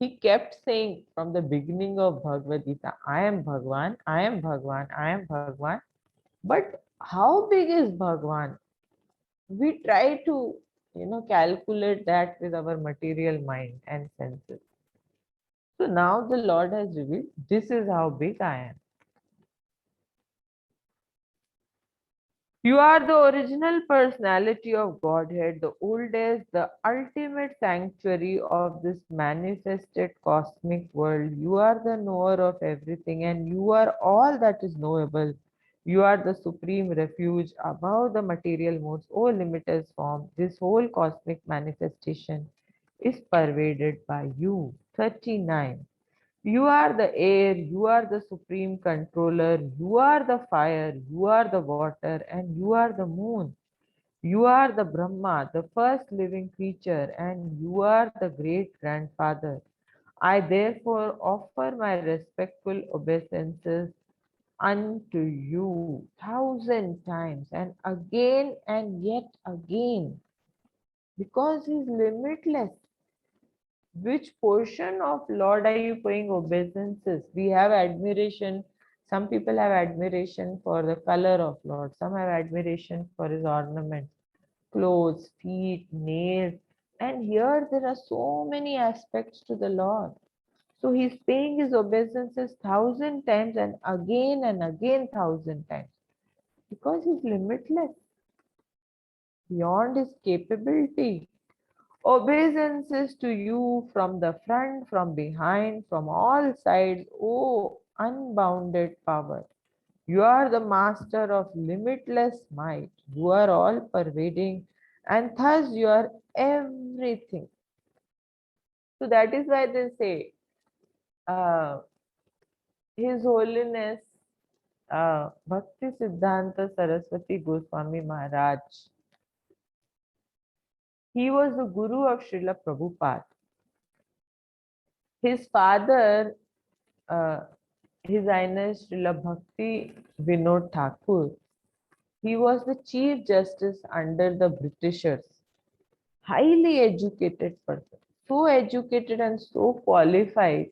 He kept saying from the beginning of Bhagavad Gita, I am Bhagwan, I am Bhagwan, I am Bhagwan. But how big is Bhagwan? We try to, calculate that with our material mind and senses. So now the Lord has revealed, this is how big I am. You are the original personality of Godhead, the oldest, the ultimate sanctuary of this manifested cosmic world. You are the knower of everything, and you are all that is knowable. You are the supreme refuge above the material modes, O limitless form. This whole cosmic manifestation is pervaded by you. 39. You are the air, you are the supreme controller, you are the fire, you are the water, and you are the moon. You are the Brahma, the first living creature, and you are the great grandfather. I therefore offer my respectful obeisances unto you 1,000 times and yet again, because He is limitless. Which portion of Lord are you paying obeisances? We have admiration. Some people have admiration for the color of Lord. Some have admiration for his ornaments, clothes, feet, nails. And here there are so many aspects to the Lord. So he's paying his obeisances 1,000 times and again 1,000 times because he's limitless beyond his capability. Obeisances to you from the front, from behind, from all sides, O unbounded power. You are the master of limitless might. You are all pervading, and thus you are everything. So that is why they say, His Holiness Bhakti Siddhanta Saraswati Goswami Maharaj. He was the guru of Srila Prabhupada. His father, uh, His Highness Srila Bhakti Vinod Thakur, he was the Chief Justice under the Britishers. Highly educated person, so educated and so qualified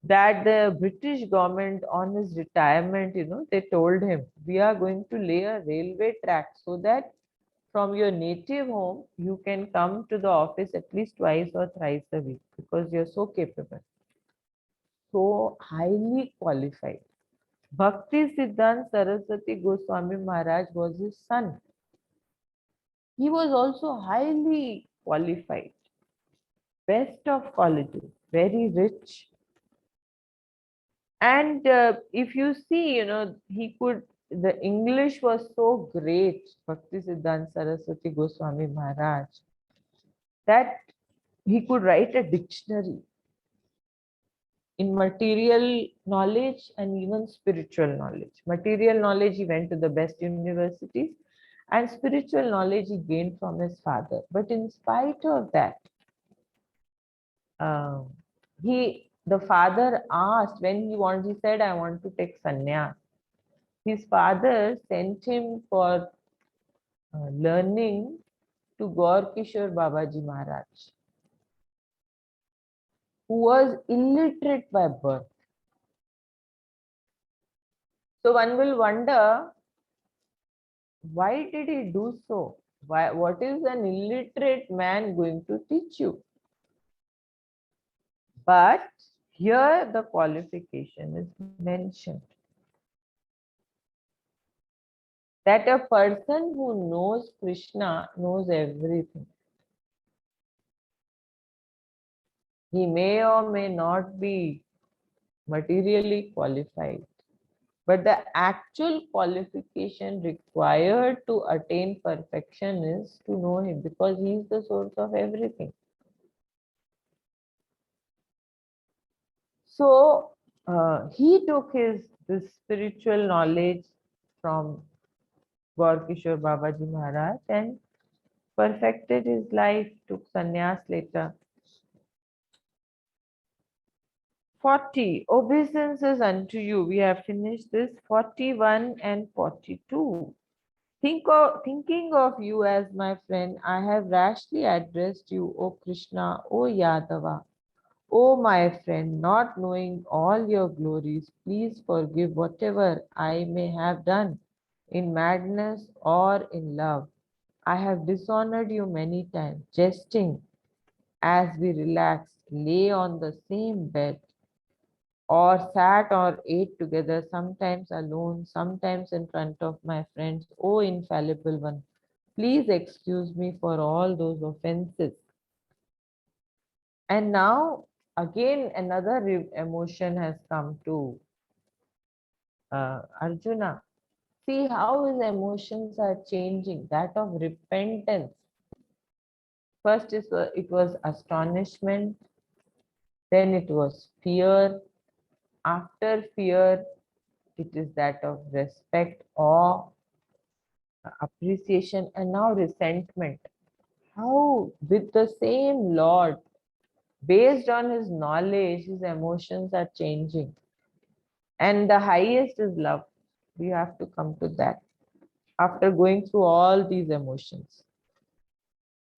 that the British government on his retirement, they told him, we are going to lay a railway track so that from your native home, you can come to the office at least twice or thrice a week because you're so capable, so highly qualified. Bhakti Siddhant Saraswati Goswami Maharaj was his son. He was also highly qualified, best of colleges, very rich. And if you see, the English was so great, Bhakti Siddhant Saraswati Goswami Maharaj, that he could write a dictionary in material knowledge and even spiritual knowledge. Material knowledge, he went to the best universities, and spiritual knowledge he gained from his father. But in spite of that, um, the father asked when he said, I want to take sannyas. His father sent him for learning to Gaur Kishore Babaji Maharaj, who was illiterate by birth. So one will wonder, why did he do so? What is an illiterate man going to teach you? But here the qualification is mentioned, that a person who knows Krishna knows everything. He may or may not be materially qualified, but the actual qualification required to attain perfection is to know him, because he is the source of everything. So he took this spiritual knowledge from Gaur Kishore Babaji Maharaj and perfected his life, took sannyas later. 40 obeisances unto you. We have finished this. 41 and 42. Thinking of you as my friend, I have rashly addressed you, O Krishna, O Yadava. O my friend, not knowing all your glories, please forgive whatever I may have done in madness or in love. I have dishonored you many times, jesting as we relaxed, lay on the same bed, or sat or ate together, sometimes alone, sometimes in front of my friends. O infallible one, please excuse me for all those offenses. And now again another emotion has come to Arjuna. See how his emotions are changing, that of repentance. First it was astonishment, then it was fear. After fear, it is that of respect, awe, appreciation, and now resentment. How, with the same Lord, based on his knowledge, his emotions are changing. And the highest is love. We have to come to that after going through all these emotions.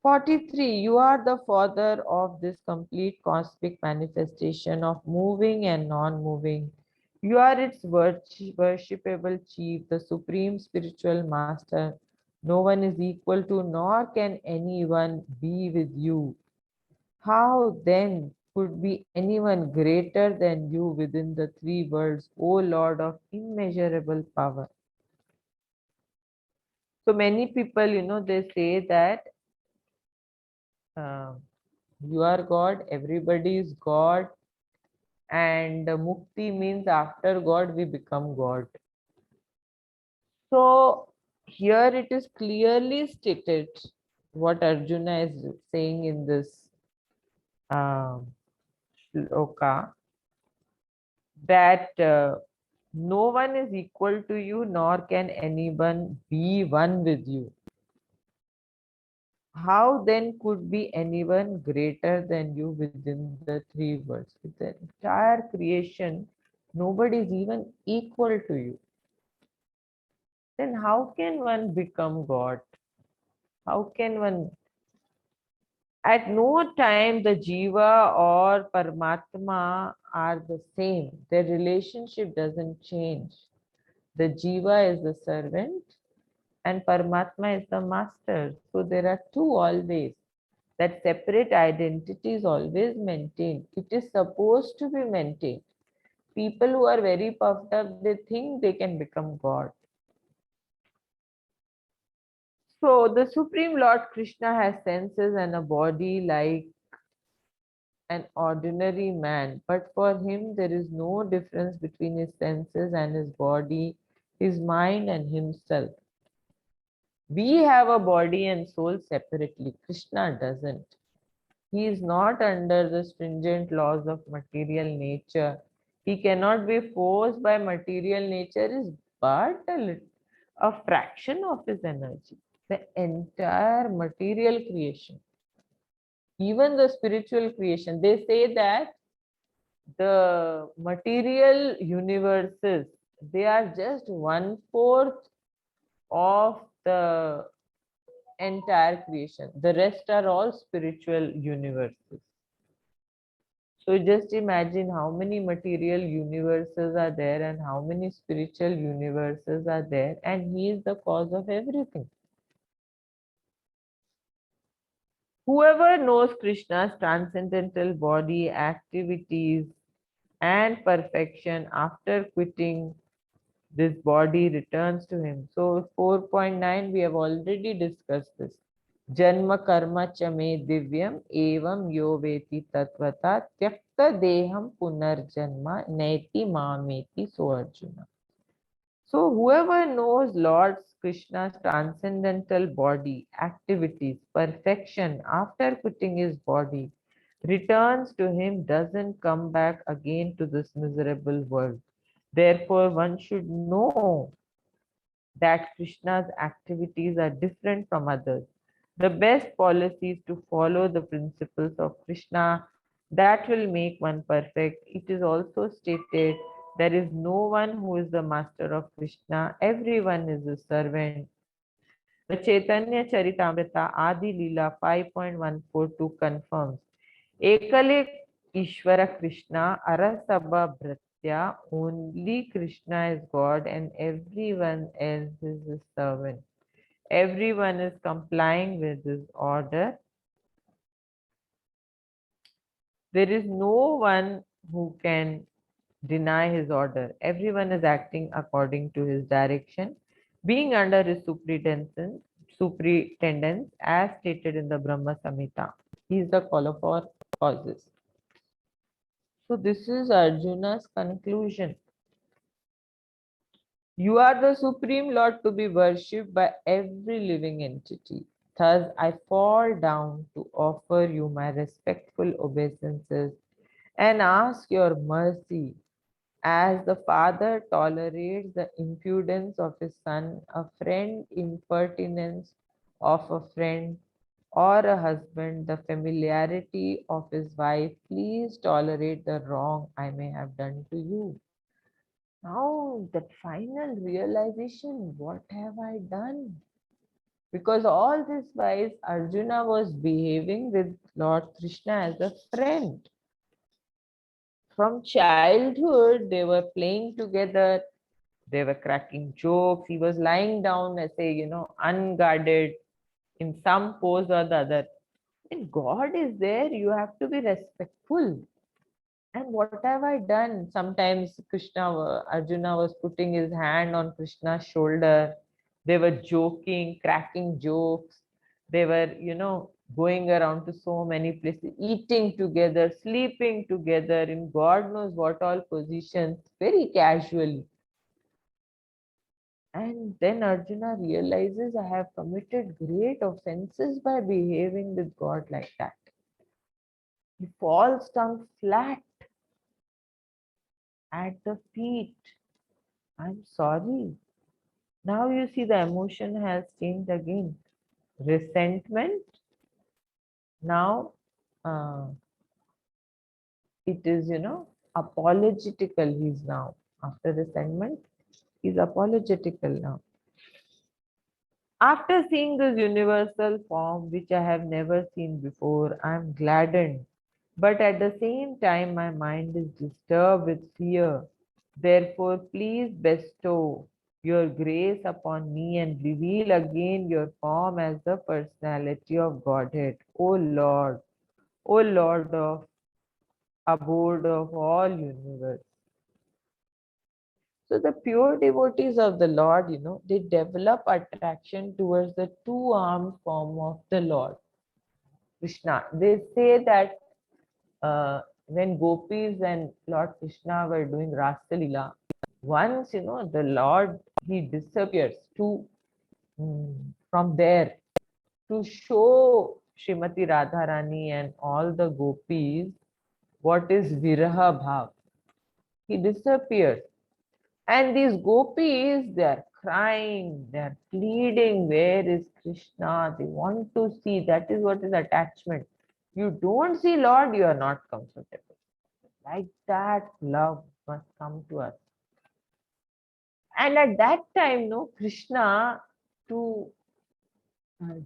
43. You are the father of this complete cosmic manifestation of moving and non-moving. You are its worshipable chief, the supreme spiritual master. No one is equal to, nor can anyone be with you. How then could be anyone greater than you within the three worlds, O Lord of immeasurable power? So many people, they say that uh, you are God, everybody is God, and mukti means after God we become God. So here it is clearly stated what Arjuna is saying in this shloka, that no one is equal to you, nor can anyone be one with you. How then could be anyone greater than you within the three worlds? With the entire creation, nobody is even equal to you. Then how can one become God? How can one? At no time the Jiva or Paramatma are the same. Their relationship doesn't change. The Jiva is the servant and Paramatma is the master. So there are two always. That separate identity is always maintained. It is supposed to be maintained. People who are very puffed up, they think they can become God. So the Supreme Lord Krishna has senses and a body like an ordinary man, but for him there is no difference between his senses and his body, his mind and himself. We have a body and soul separately. Krishna doesn't. He is not under the stringent laws of material nature. He cannot be forced by material nature, is but a fraction of his energy. The entire material creation, even the spiritual creation, they say that the material universes, they are just 1/4 of the entire creation. The rest are all spiritual universes. So just imagine how many material universes are there and how many spiritual universes are there, and he is the cause of everything. Whoever knows Krishna's transcendental body, activities, and perfection after quitting this body returns to him. So 4.9, we have already discussed this. Janma karma cha me divyam evam yo veti tatvata tyakta deham punarjanma neti mameti so Arjuna. So whoever knows Lord Krishna's transcendental body, activities, perfection after quitting his body, returns to him, doesn't come back again to this miserable world. Therefore, one should know that Krishna's activities are different from others. The best policy is to follow the principles of Krishna. That will make one perfect. It is also stated there is no one who is the master of Krishna. Everyone is a servant. The Chaitanya Charitamrita Adi Leela 5.142 confirms. Ekale Ishvara Krishna Arasabha Bhratya, only Krishna is God and everyone else is his servant. Everyone is complying with his order. There is no one who can deny his order. Everyone is acting according to his direction, being under his superintendence as stated in the Brahma Samhita. He is the caller for causes. So this is Arjuna's conclusion. You are the Supreme Lord to be worshipped by every living entity. Thus, I fall down to offer you my respectful obeisances and ask your mercy. As the father tolerates the impudence of his son, a friend impertinence of a friend, or a husband the familiarity of his wife, please tolerate the wrong I may have done to you. Now that final realization, what have I done? Because all this while Arjuna was behaving with Lord Krishna as a friend. From childhood, they were playing together, they were cracking jokes. He was lying down as unguarded in some pose or the other. When God is there, you have to be respectful. And what have I done? Sometimes Arjuna was putting his hand on Krishna's shoulder. They were joking, cracking jokes. They were, going around to so many places, eating together, sleeping together in God knows what all positions, very casually. And then Arjuna realizes I have committed great offenses by behaving with God like that. He falls down flat at the feet. I'm sorry. Now you see the emotion has changed again. Resentment. Now it is, apologetical. He's now, after resentment, he's apologetical now. After seeing this universal form, which I have never seen before, I'm gladdened. But at the same time, my mind is disturbed with fear. Therefore, please bestow your grace upon me and reveal again your form as the personality of Godhead. O Lord of abode of all universe. So the pure devotees of the Lord, they develop attraction towards the two-armed form of the Lord, Krishna. They say that when gopis and Lord Krishna were doing Rasa Leela, once, the Lord, he disappears from there to show Srimati Radharani and all the gopis what is Viraha Bhav. He disappears. And these gopis, they are crying, they are pleading, where is Krishna? They want to see. That is what is attachment. You don't see Lord, you are not comfortable. Like that, love must come to us. And at that time, no, Krishna, to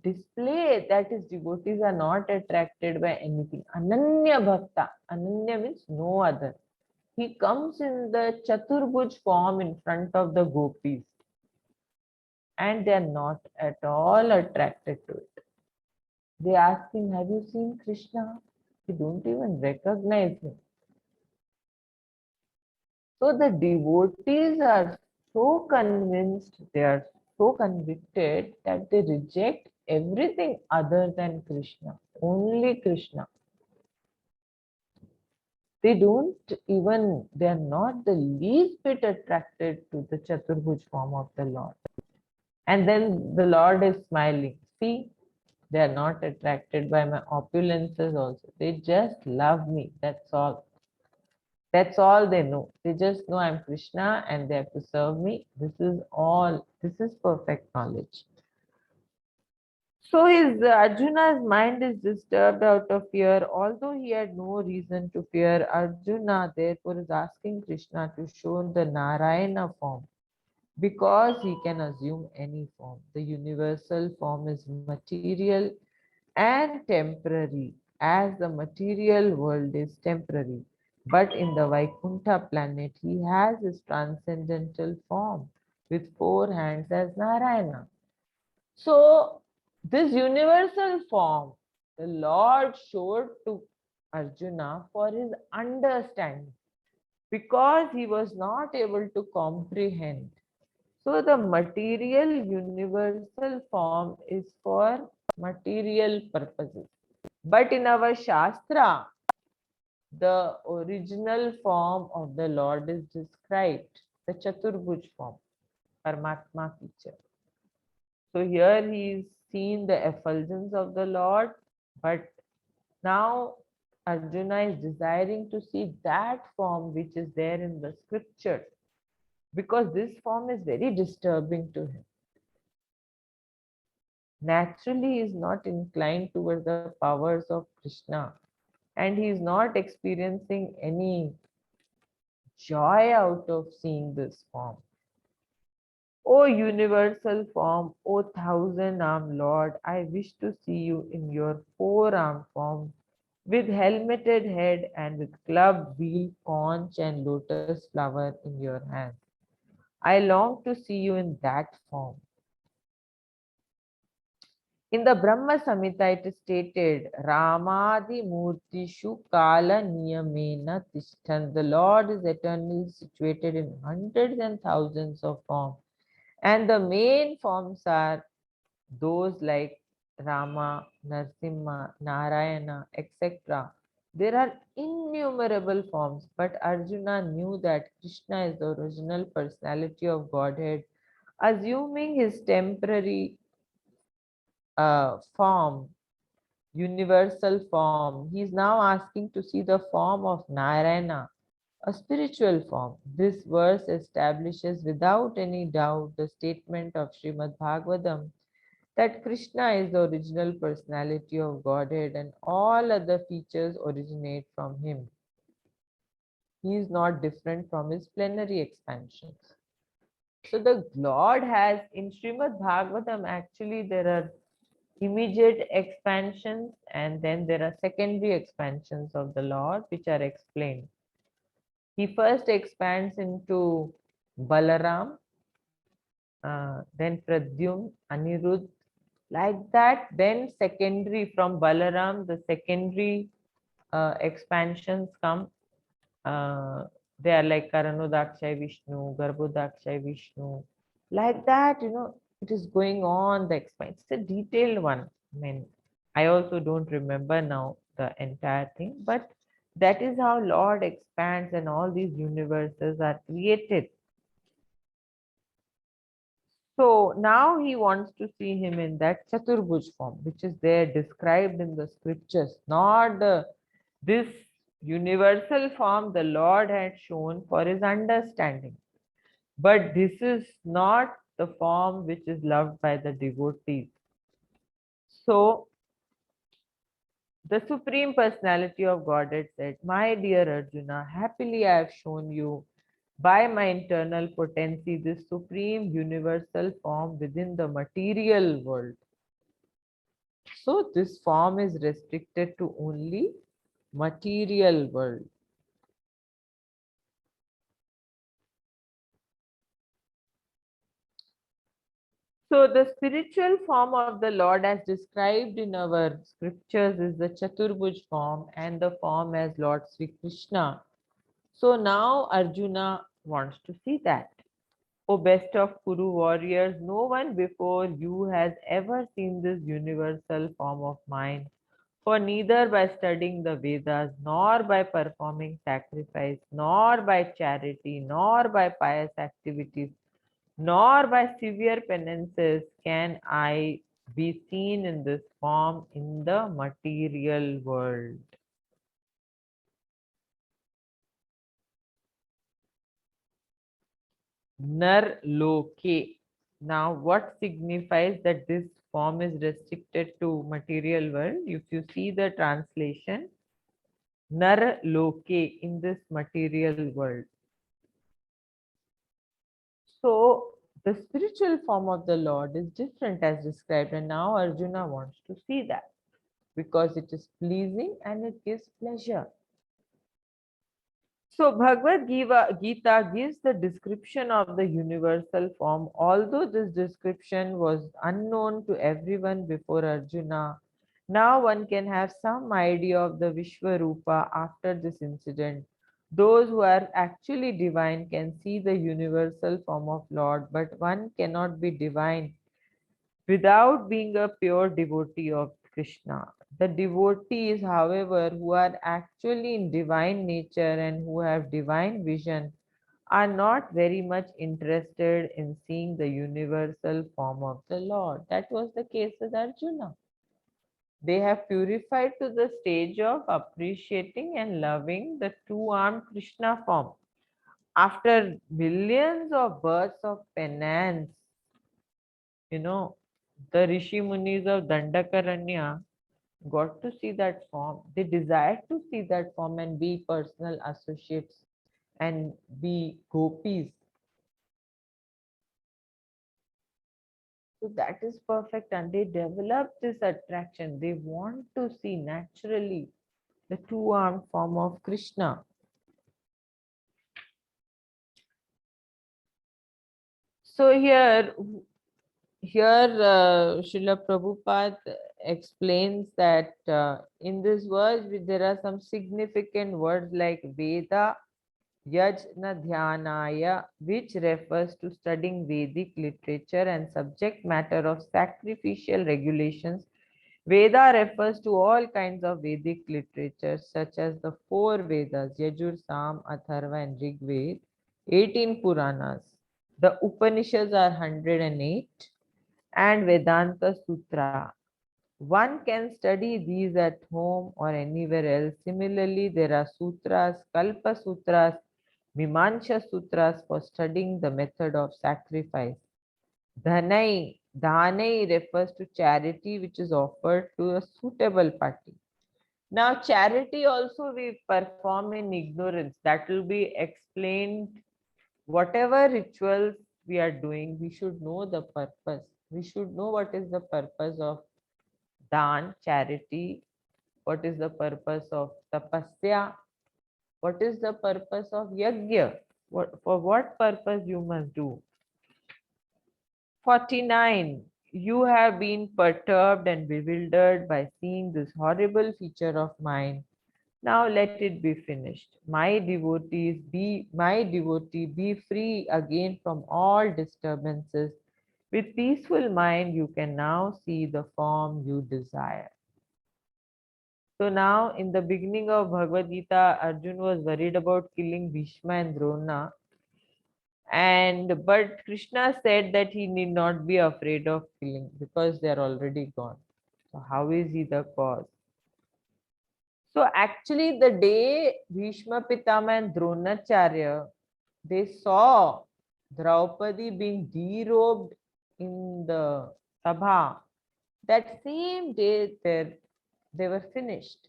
display that his devotees are not attracted by anything. Ananya Bhakta. Ananya means no other. He comes in the Chaturbhuj form in front of the gopis. And they are not at all attracted to it. They ask him, have you seen Krishna? They don't even recognize him. So the devotees are so convinced, they are so convicted that they reject everything other than Krishna, only Krishna. They are not the least bit attracted to the Chaturbhuj form of the Lord. And then the Lord is smiling. See, they are not attracted by my opulences also. They just love me. That's all. That's all they know. They just know I'm Krishna and they have to serve me. This is all. This is perfect knowledge. So his Arjuna's mind is disturbed out of fear. Although he had no reason to fear, Arjuna therefore is asking Krishna to show the Narayana form because he can assume any form. The universal form is material and temporary, as the material world is temporary. But in the Vaikuntha planet, he has his transcendental form with four hands as Narayana. So, this universal form, the Lord showed to Arjuna for his understanding because he was not able to comprehend. So, the material universal form is for material purposes. But in our Shastra, the original form of the Lord is described, the Chaturbhuj form, Paramatma feature. So here he is seen the effulgence of the Lord, but now Arjuna is desiring to see that form which is there in the scripture, because this form is very disturbing to him. Naturally, he is not inclined towards the powers of Krishna, and he is not experiencing any joy out of seeing this form. O universal form, O thousand-armed Lord, I wish to see you in your four-armed form, with helmeted head and with club, wheel, conch, and lotus flower in your hand. I long to see you in that form. In the Brahma Samhita, it is stated, Ramadi Murtishu Kala Niyamena Tishtan. The Lord is eternally situated in hundreds and thousands of forms. And the main forms are those like Rama, Narsimha, Narayana, etc. There are innumerable forms, but Arjuna knew that Krishna is the original personality of Godhead, assuming his temporary form, universal form. He is now asking to see the form of Narayana, a spiritual form. This verse establishes without any doubt the statement of Srimad Bhagavatam that Krishna is the original personality of Godhead and all other features originate from him. He is not different from his plenary expansions. So the Lord has, in Srimad Bhagavatam, actually there are immediate expansions and then there are secondary expansions of the Lord which are explained. He first expands into Balaram then Pradyum, Anirudh, like that. Then secondary from Balaram, the secondary expansions come. Uh, they are like Karanodakshay Vishnu, Garbhodakshay Vishnu, like that, it is going on the expansion. It's a detailed one. I mean, I also don't remember now the entire thing, but that is how Lord expands and all these universes are created. So now he wants to see him in that Chaturbhuj form, which is there described in the scriptures, not this universal form the Lord had shown for his understanding. But this is not the form which is loved by the devotees. So the Supreme Personality of Godhead said, "My dear Arjuna, happily I have shown you by my internal potency this supreme universal form within the material world. So this form is restricted to only material world." So the spiritual form of the Lord as described in our scriptures is the Chaturbhuj form and the form as Lord Sri Krishna. So now Arjuna wants to see that. O best of Kuru warriors, no one before you has ever seen this universal form of mine. For neither by studying the Vedas, nor by performing sacrifice, nor by charity, nor by pious activities, nor by severe penances can I be seen in this form in the material world. Nar loke. Now, what signifies that this form is restricted to material world? If you see the translation, nar loke, in this material world. So, the spiritual form of the Lord is different as described, and now Arjuna wants to see that because it is pleasing and it gives pleasure. So Gita gives the description of the universal form, although this description was unknown to everyone before Arjuna. Now one can have some idea of the Vishwarupa after this incident. Those who are actually divine can see the universal form of Lord, but one cannot be divine without being a pure devotee of Krishna. The devotees, however, who are actually in divine nature and who have divine vision, are not very much interested in seeing the universal form of the Lord. That was the case with Arjuna. They have purified to the stage of appreciating and loving the two-armed Krishna form. After millions of births of penance, you know, the Rishi Munis of Dandakaranya got to see that form. They desired to see that form and be personal associates and be gopis. So that is perfect, and they develop this attraction. They want to see naturally the two-armed form of Krishna. So here Srila Prabhupada explains that in this verse there are some significant words like Veda, Yajna Dhyanaya, which refers to studying Vedic literature and subject matter of sacrificial regulations. Veda refers to all kinds of Vedic literature such as the four Vedas, Yajur, Sam, Atharva and Rig Ved, 18 Puranas. The Upanishads are 108 and Vedanta Sutra. One can study these at home or anywhere else. Similarly, there are sutras, Kalpa Sutras, Mimamsa Sutras for studying the method of sacrifice. Dhanai refers to charity which is offered to a suitable party. Now, charity also we perform in ignorance. That will be explained. Whatever rituals we are doing, we should know the purpose. We should know what is the purpose of dan, charity, what is the purpose of tapasya, what is the purpose of yajna, for what purpose you must do. 49. You have been perturbed and bewildered by seeing this horrible feature of mine. Now let it be finished. My devotee, be free again from all disturbances. With peaceful mind, you can now see the form you desire. So now in the beginning of Bhagavad Gita, Arjun was worried about killing Bhishma and Drona. But Krishna said that he need not be afraid of killing because they are already gone. So how is he the cause? So actually the day Bhishma Pitama and Dronacharya, they saw Draupadi being derobed in the Sabha, that same day they were finished.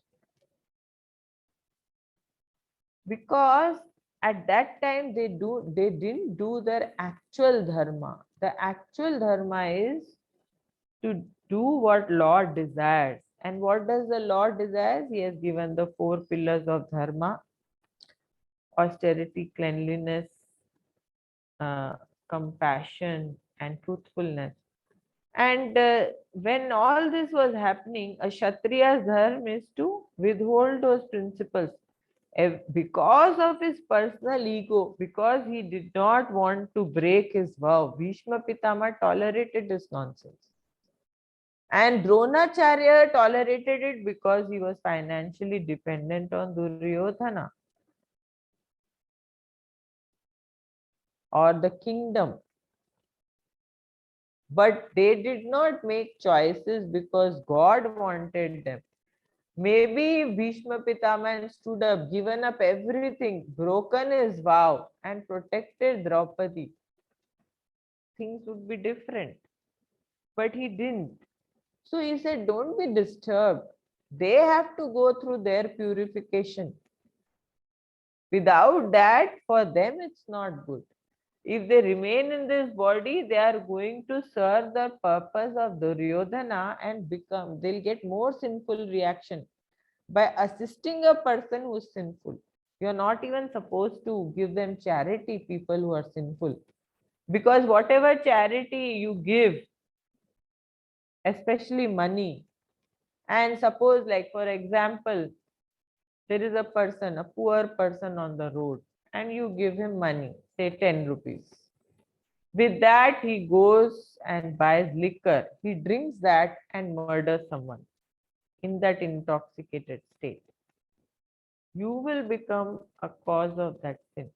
Because at that time they didn't do their actual dharma. The actual dharma is to do what Lord desires. And what does the Lord desires? He has given the 4 pillars of dharma: austerity, cleanliness, uh, compassion, and truthfulness. And when all this was happening, a Kshatriya's dharma is to withhold those principles. Because of his personal ego, because he did not want to break his vow, Bhishma Pitama tolerated this nonsense. And Dronacharya tolerated it because he was financially dependent on Duryodhana or the kingdom. But they did not make choices because God wanted them. Maybe Bhishma Pitama stood up, given up everything, broken his vow, and protected Draupadi, things would be different. But he didn't. So he said, don't be disturbed. They have to go through their purification. Without that, for them, it's not good. If they remain in this body, they are going to serve the purpose of Duryodhana and they'll get more sinful reaction by assisting a person who is sinful. You're not even supposed to give them charity, people who are sinful. Because whatever charity you give, especially money, and suppose, like for example, there is a person, a poor person on the road, and you give him money, say 10 rupees. With that, he goes and buys liquor. He drinks that and murders someone in that intoxicated state. You will become a cause of that sin.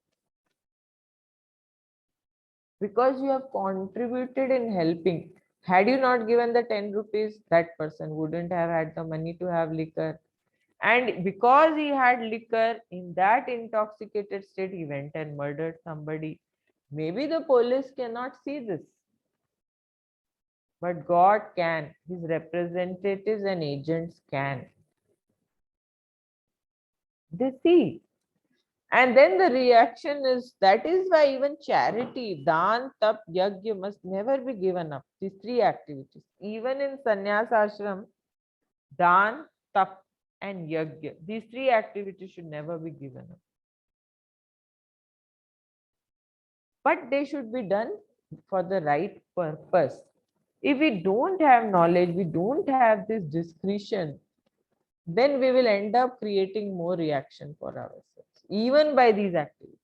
Because you have contributed in helping. Had you not given the 10 rupees, that person wouldn't have had the money to have liquor. And because he had liquor, in that intoxicated state, he went and murdered somebody. Maybe the police cannot see this, but God can. His representatives and agents can. They see. And then the reaction is, that is why even charity, dan, tap, yajna must never be given up. These 3 activities. Even in sannyas ashram, dan, tap, and yajna, these 3 activities should never be given up. But they should be done for the right purpose. If we don't have knowledge, we don't have this discretion, then we will end up creating more reaction for ourselves, even by these activities.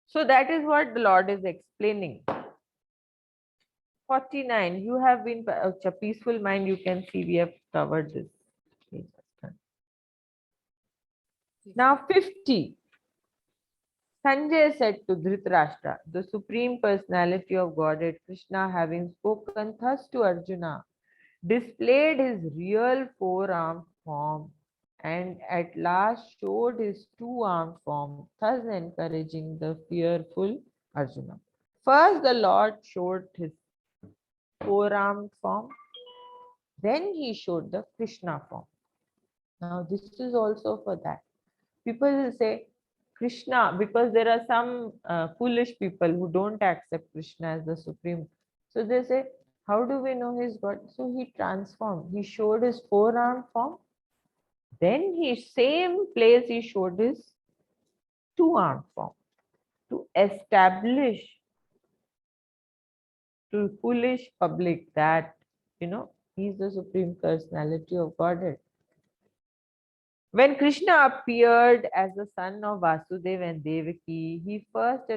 So that is what the Lord is explaining. 49, you have been a peaceful mind. You can see we have covered this. Now 50. Sanjay said to Dhritarashtra, the Supreme Personality of Godhead, Krishna, having spoken thus to Arjuna, displayed his real 4-armed form and at last showed his 2-armed form, thus encouraging the fearful Arjuna. First, the Lord showed his 4-armed form, then he showed the Krishna form. Now, this is also for that. People will say, Krishna, because there are some foolish people who don't accept Krishna as the supreme. So they say, how do we know he's God? So he transformed. He showed his 4-armed form. Then same place he showed his 2-armed form to establish to foolish public that, he's the Supreme Personality of Godhead. When Krishna appeared as the son of Vasudeva and Devaki, he first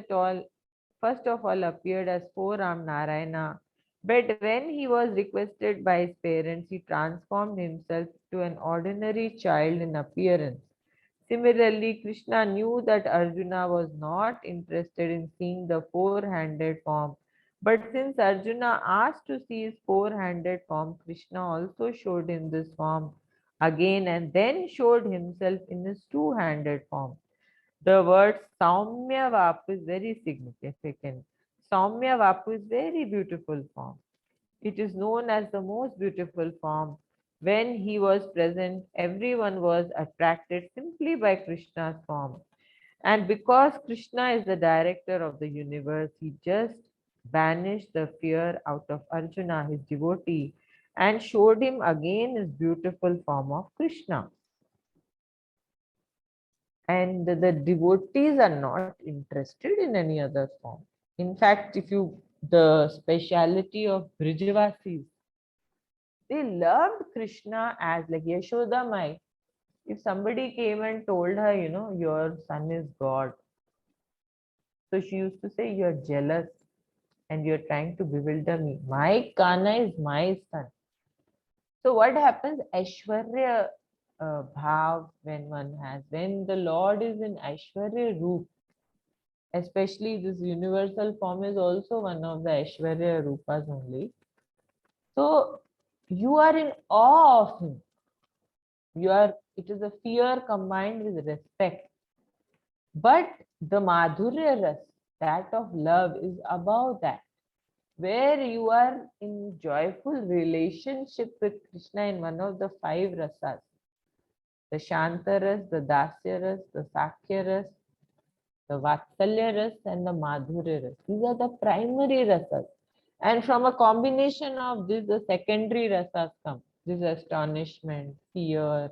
of all appeared as Ram Narayana. But when he was requested by his parents, he transformed himself to an ordinary child in appearance. Similarly, Krishna knew that Arjuna was not interested in seeing the four-handed form. But since Arjuna asked to see his four-handed form, Krishna also showed him this form again and then showed himself in his two-handed form. The word Saumya Vapu is very significant. Saumya Vapu is very beautiful form. It is known as the most beautiful form. When he was present, everyone was attracted simply by Krishna's form. And because Krishna is the director of the universe, he just banished the fear out of Arjuna, his devotee, and showed him again his beautiful form of Krishna. And the devotees are not interested in any other form. In fact, the speciality of Brijavasis, they loved Krishna as like Yashoda Mai. If somebody came and told her, your son is God, so she used to say, you're jealous and you're trying to bewilder me. My Kana is my son. So what happens? Aishwarya bhav when the Lord is in Aishwarya Roop, especially this universal form is also one of the Aishwarya Rupas only. So you are in awe of him. It is a fear combined with respect. But the Madhurya Ras, that of love, is above that, where you are in joyful relationship with Krishna in one of the five rasas. The Shanta Ras, the Dasya Ras, the Sakya Ras, the Vatsalya Ras and the Madhurya Ras. These are the primary rasas. And from a combination of this, the secondary rasas come. This is astonishment, fear,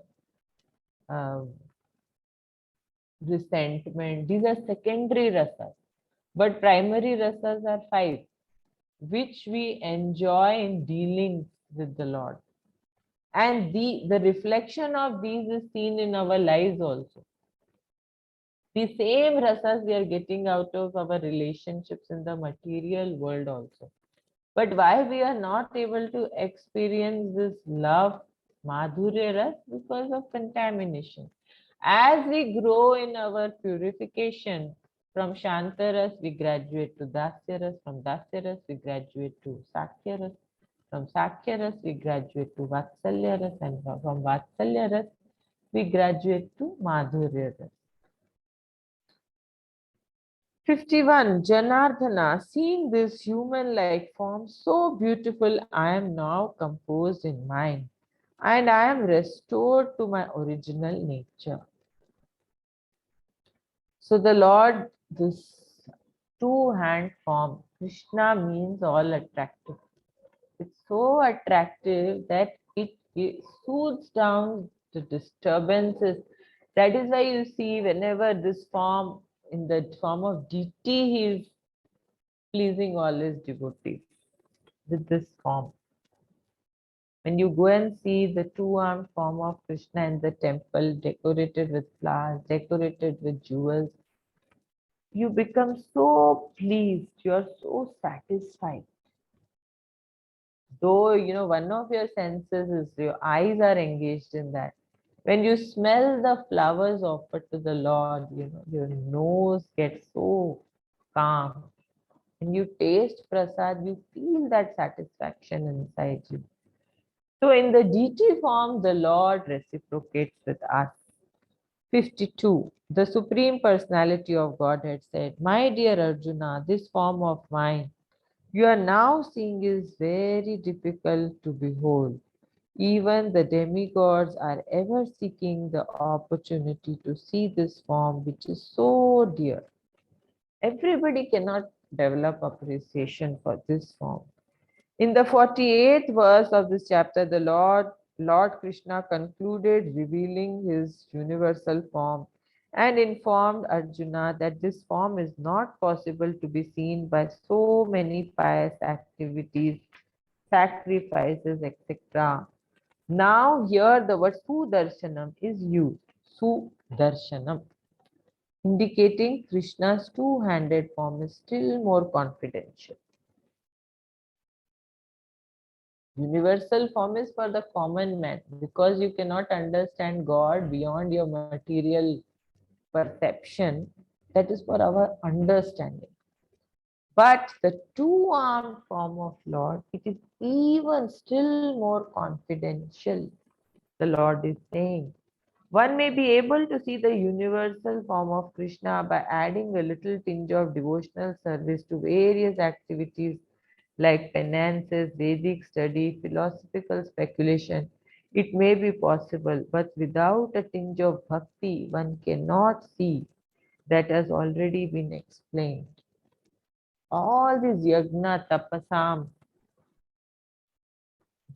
resentment. These are secondary rasas. But primary rasas are five, which we enjoy in dealing with the Lord. And the reflection of these is seen in our lives also. The same rasas we are getting out of our relationships in the material world also. But why we are not able to experience this love, Madhurya Ras? Because of contamination. As we grow in our purification, from Shanta Ras we graduate to Dasya Ras, from Dasya Ras we graduate to Sakya Ras, from Sakya Ras we graduate to Vatsalya Ras, and from Vatsalya Ras we graduate to Madhurya Ras. 51. Janardhana, seeing this human-like form so beautiful, I am now composed in mind, and I am restored to my original nature. So the Lord, this two-hand form, Krishna means all attractive. It's so attractive that it soothes down the disturbances. That is why you see whenever this form, in the form of deity, he is pleasing all his devotees with this form. When you go and see the two-armed form of Krishna in the temple, decorated with flowers, decorated with jewels, you become so pleased, you're so satisfied. Though, one of your senses is your eyes are engaged in that. When you smell the flowers offered to the Lord, your nose gets so calm. When you taste prasad, you feel that satisfaction inside you. So in the deity form, the Lord reciprocates with us. 52. The Supreme Personality of Godhead said, my dear Arjuna, this form of mine you are now seeing is very difficult to behold. Even the demigods are ever seeking the opportunity to see this form which is so dear. Everybody cannot develop appreciation for this form. In the 48th verse of this chapter, the Lord Krishna concluded revealing his universal form and informed Arjuna that this form is not possible to be seen by so many pious activities, sacrifices, etc. Now here the word Sudarshanam is used. Sudarshanam, indicating Krishna's two-handed form is still more confidential. Universal form is for the common man, because you cannot understand God beyond your material perception. That is for our understanding. But the two-armed form of Lord, it is even still more confidential. The Lord is saying, one may be able to see the universal form of Krishna by adding a little tinge of devotional service to various activities like penances, Vedic study, philosophical speculation. It may be possible, but without a tinge of bhakti, one cannot see. That has already been explained. All these yagna, tapasam,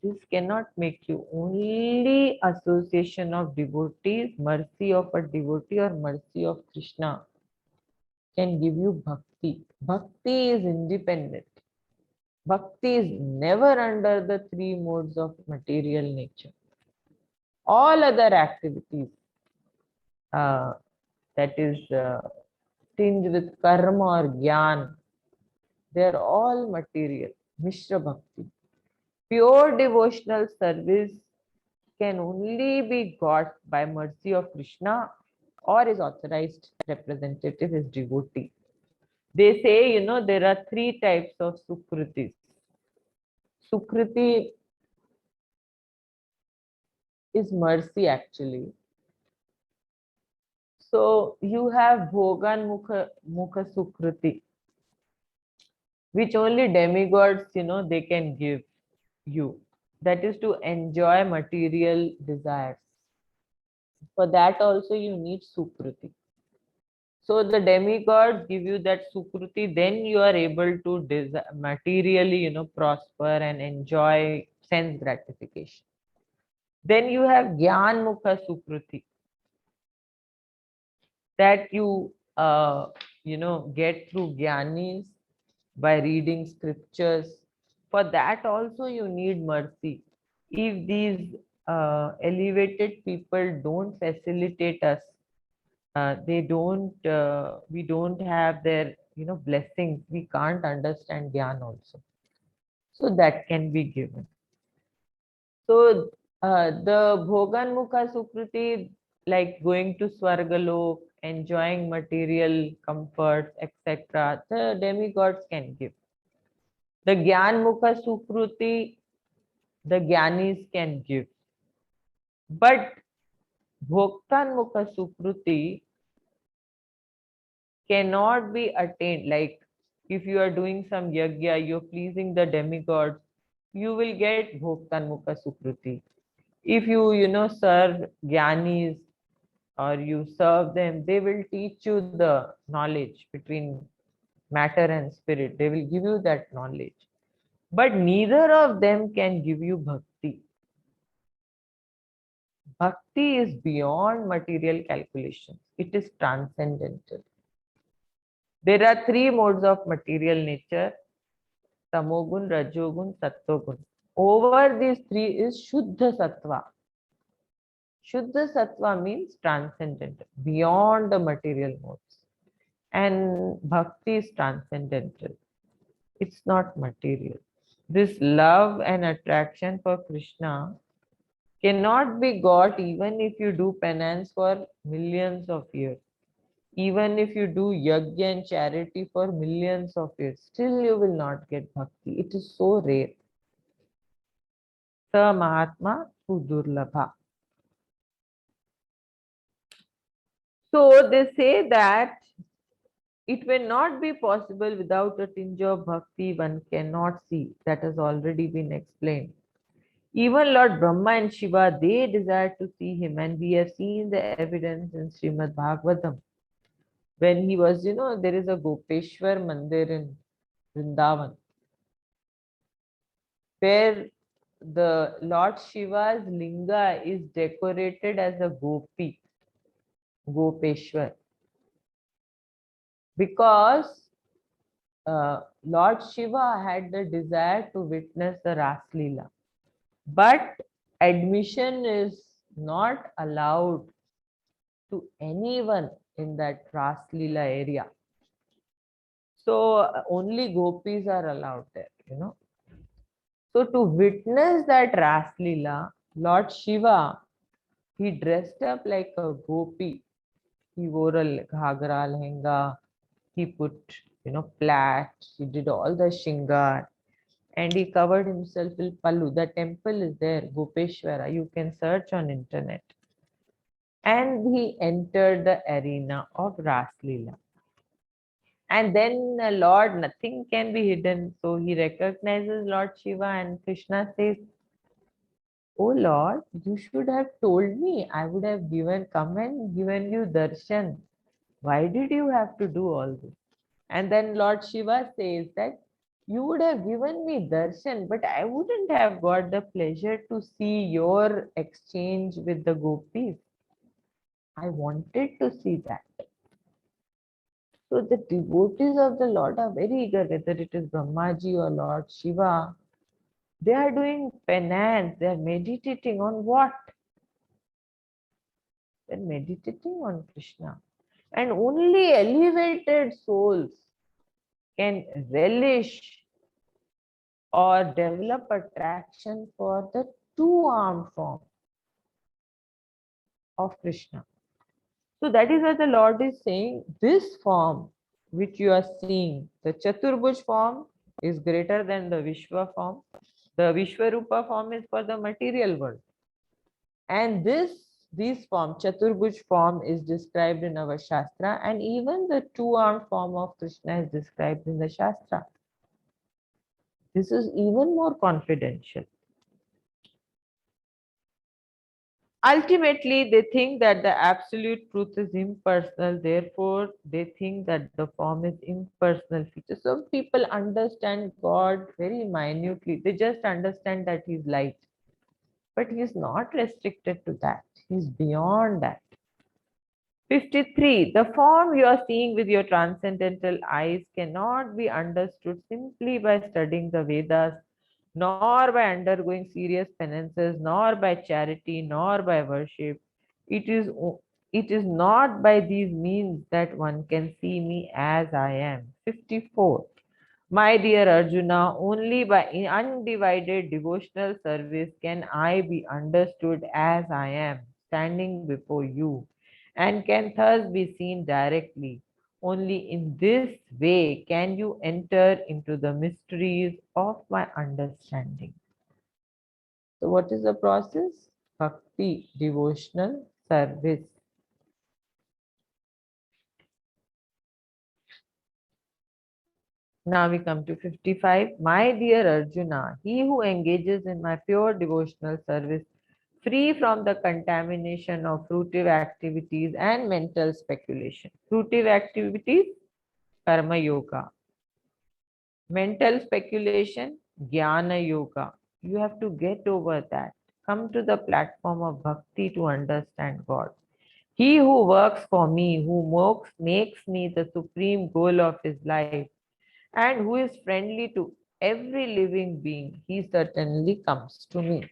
this cannot make you. Only association of devotees, mercy of a devotee or mercy of Krishna can give you bhakti. Bhakti is independent. Bhakti is never under the three modes of material nature. All other activities, uh, that is tinged with karma or jnana, they are all material. Mishra Bhakti. Pure devotional service can only be got by mercy of Krishna or his authorized representative, his devotee. They say, there are three types of sukritis. Sukriti is mercy actually. So you have Bhogan Mukha Sukriti, which only demigods, they can give you. That is to enjoy material desires. For that also you need Sukriti. So the demigods give you that Sukruti, then you are able to materially, prosper and enjoy sense gratification. Then you have Gyan Mukha Sukruti, that get through Gyanis by reading scriptures. For that also you need mercy. If these elevated people don't facilitate us, we don't have their blessings, we can't understand gyan also, so that can be given. So the bhogan mukha sukriti, like going to swargalok, enjoying material comforts, etc., the demigods can give. The gyan mukha sukriti, the gyanis can give. But bhoktan mukha sukriti cannot be attained. Like if you are doing some yagya, you're pleasing the demigods, you will get bhoktan mukha sukruti. If you serve gyanis or you serve them, they will teach you the knowledge between matter and spirit. They will give you that knowledge. But neither of them can give you bhakti. Bhakti is beyond material calculations. It is transcendental. There are three modes of material nature: tamogun, rajogun, sattogun. Over these three is Shuddha Sattva. Shuddha Sattva means transcendental, beyond the material modes. And Bhakti is transcendental. It's not material. This love and attraction for Krishna cannot be got even if you do penance for millions of years. Even if you do yajna and charity for millions of years, still you will not get bhakti. It is so rare. Sa Mahatma Sudurlabha. So they say that it will not be possible without a tinge of bhakti, one cannot see. That has already been explained. Even Lord Brahma and Shiva, they desire to see him, and we have seen the evidence in Srimad Bhagavatam. When he was, there is a Gopeshwar Mandir in Vrindavan, where the Lord Shiva's linga is decorated as a gopi. Gopeshwar, because Lord Shiva had the desire to witness the Ras Leela, but admission is not allowed to anyone in that Ras Leela area. So only gopis are allowed there. So to witness that Ras Leela, Lord Shiva, he dressed up like a gopi. He wore a ghagra, lehenga. He put, plaits. He did all the shingar, and he covered himself with pallu. The temple is there, Gopeshwara. You can search on internet. And he entered the arena of Ras Leela. And then Lord, nothing can be hidden. So he recognizes Lord Shiva, and Krishna says, "Oh Lord, you should have told me. I would have come and given you darshan. Why did you have to do all this?" And then Lord Shiva says that you would have given me darshan, but I wouldn't have got the pleasure to see your exchange with the gopis. I wanted to see that. So the devotees of the Lord are very eager, whether it is Brahmaji or Lord Shiva. They are doing penance, they are meditating on what? They're meditating on Krishna. And only elevated souls can relish or develop attraction for the two-armed form of Krishna. So that is what the Lord is saying. This form which you are seeing, the Chaturbhuj form is greater than the Vishwa form. The Vishwarupa form is for the material world. And this form, Chaturbhuj form, is described in our Shastra, and even the two-armed form of Krishna is described in the Shastra. This is even more confidential. Ultimately, they think that the absolute truth is impersonal, therefore, they think that the form is impersonal feature. Some people understand God very minutely, they just understand that He's light. But He is not restricted to that, He's beyond that. 53. The form you are seeing with your transcendental eyes cannot be understood simply by studying the Vedas, nor by undergoing serious penances, nor by charity, nor by worship. It is, it is not by these means that one can see me as I am. 54. My dear Arjuna, only by undivided devotional service can I be understood as I am, standing before you, and can thus be seen directly. Only in this way can you enter into the mysteries of my understanding. So, what is the process? Bhakti, devotional service. Now we come to 55. My dear Arjuna, he who engages in my pure devotional service, free from the contamination of fruitive activities and mental speculation. Fruitive activities, karma yoga. Mental speculation, jnana yoga. You have to get over that. Come to the platform of bhakti to understand God. He who works for me, who makes me the supreme goal of his life, and who is friendly to every living being, he certainly comes to me.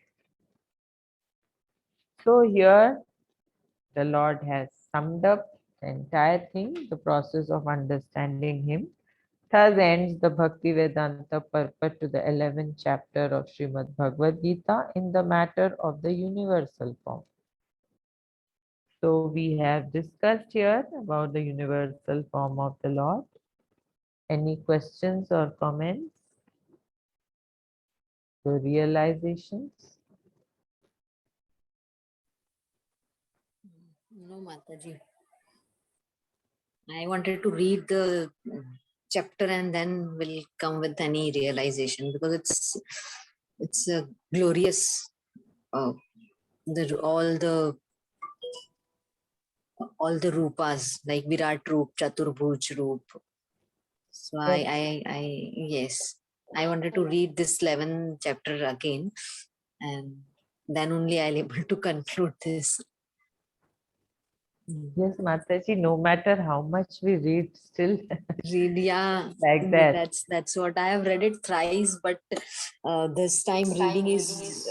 So here the Lord has summed up the entire thing, the process of understanding him. Thus ends the Bhakti Vedanta purport to the 11th chapter of Srimad Bhagavad Gita in the matter of the universal form. So we have discussed here about the universal form of the Lord. Any questions or comments? The realizations? No, Mataji. I wanted to read the chapter and then we'll come with any realization, because it's a glorious all the rupas, like Virat Roop, Chaturbhuj Roop. So yes, I wanted to read this 11th chapter again, and then only I'll able to conclude this. Yes, Mataji, no matter how much we read, still Read, yeah, like that. that's what I have read it thrice, but this time reading is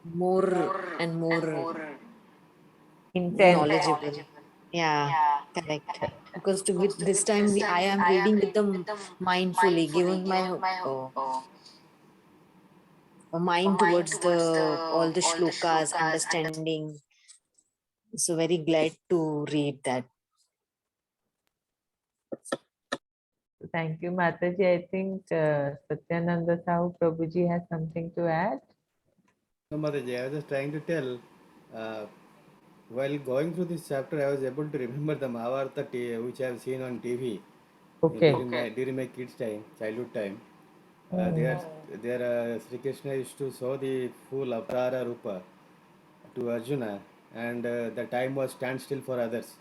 more and more Intense. knowledgeable. Yeah, correct. Because with this time I am reading with them mindfully, giving my mind towards the all the shlokas, understanding. So very glad to read that. Thank you, Mataji. I think Satyananda Sahu Prabhuji has something to add. No, Mataji, I was just trying to tell, uh, while going through this chapter, I was able to remember the Mahabharata which I have seen on TV Okay. during my kids' time, childhood time. Mm. There, Sri Krishna used to show the full Avtara Rupa to Arjuna, and the time was standstill for others.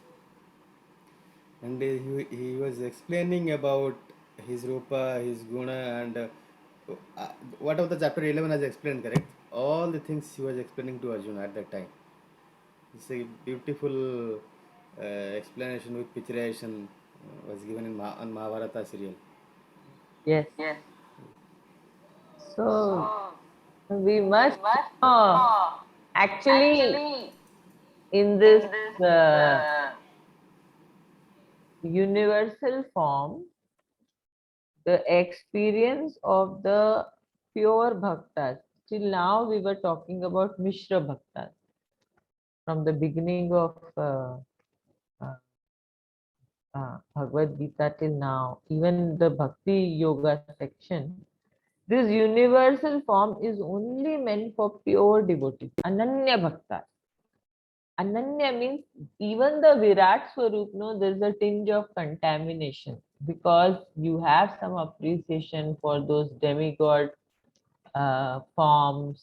And he was explaining about his Rupa, his Guna, and uh, what of the chapter 11 has explained, correct? All the things he was explaining to Arjuna at that time. It's a beautiful explanation with picturization was given in on Mahabharata serial. Yes. So we must actually in this uh, universal form, the experience of the pure bhaktas. Till now, we were talking about Mishra bhaktas from the beginning of uh, Bhagavad Gita till now, even the Bhakti Yoga section. This universal form is only meant for pure devotees, Ananya bhaktas. Ananya means even the Virat Swarup, no, there's a tinge of contamination because you have some appreciation for those demigod forms,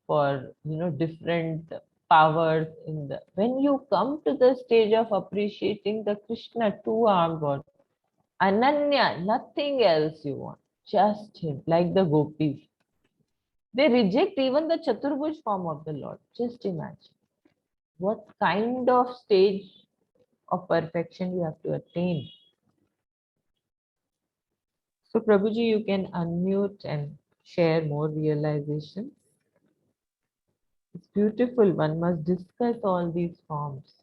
for different powers in the. When you come to the stage of appreciating the Krishna two-armed God, Ananya, nothing else you want, just him, like the gopis. They reject even the Chaturbhuj form of the Lord. Just imagine what kind of stage of perfection you have to attain. So, Prabhuji, you can unmute and share more realization. It's beautiful. One must discuss all these forms.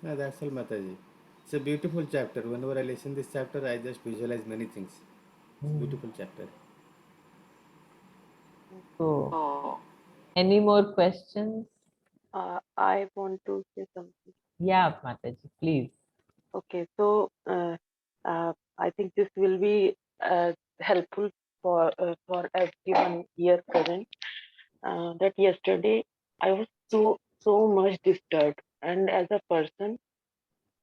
Yeah, that's all, Mataji. It's a beautiful chapter. Whenever I listen this chapter, I just visualize many things. It's a Mm. beautiful chapter. So, any more questions? I want to say something. Yeah, Mataji, please. Okay, so I think this will be helpful for everyone here present. That yesterday I was so much disturbed, and as a person,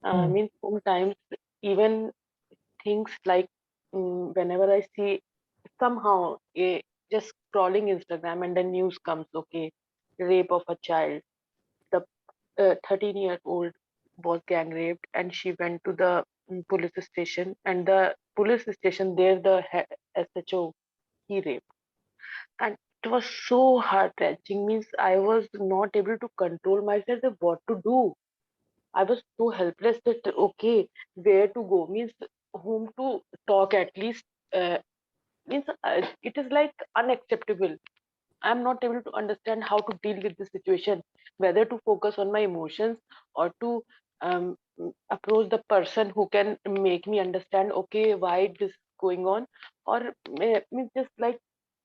I Mm. mean sometimes even things like whenever I see somehow just scrolling Instagram and the news comes, okay, rape of a child, the 13-year-old was gang raped, and she went to the police station, and the police station there the SHO, he raped, and it was so heart wrenching. Means I was not able to control myself that what to do. I was so helpless that okay, where to go, means whom to talk at least. Means it is like unacceptable. I'm not able to understand how to deal with the situation, whether to focus on my emotions or to approach the person who can make me understand, okay, why this is going on, or means just like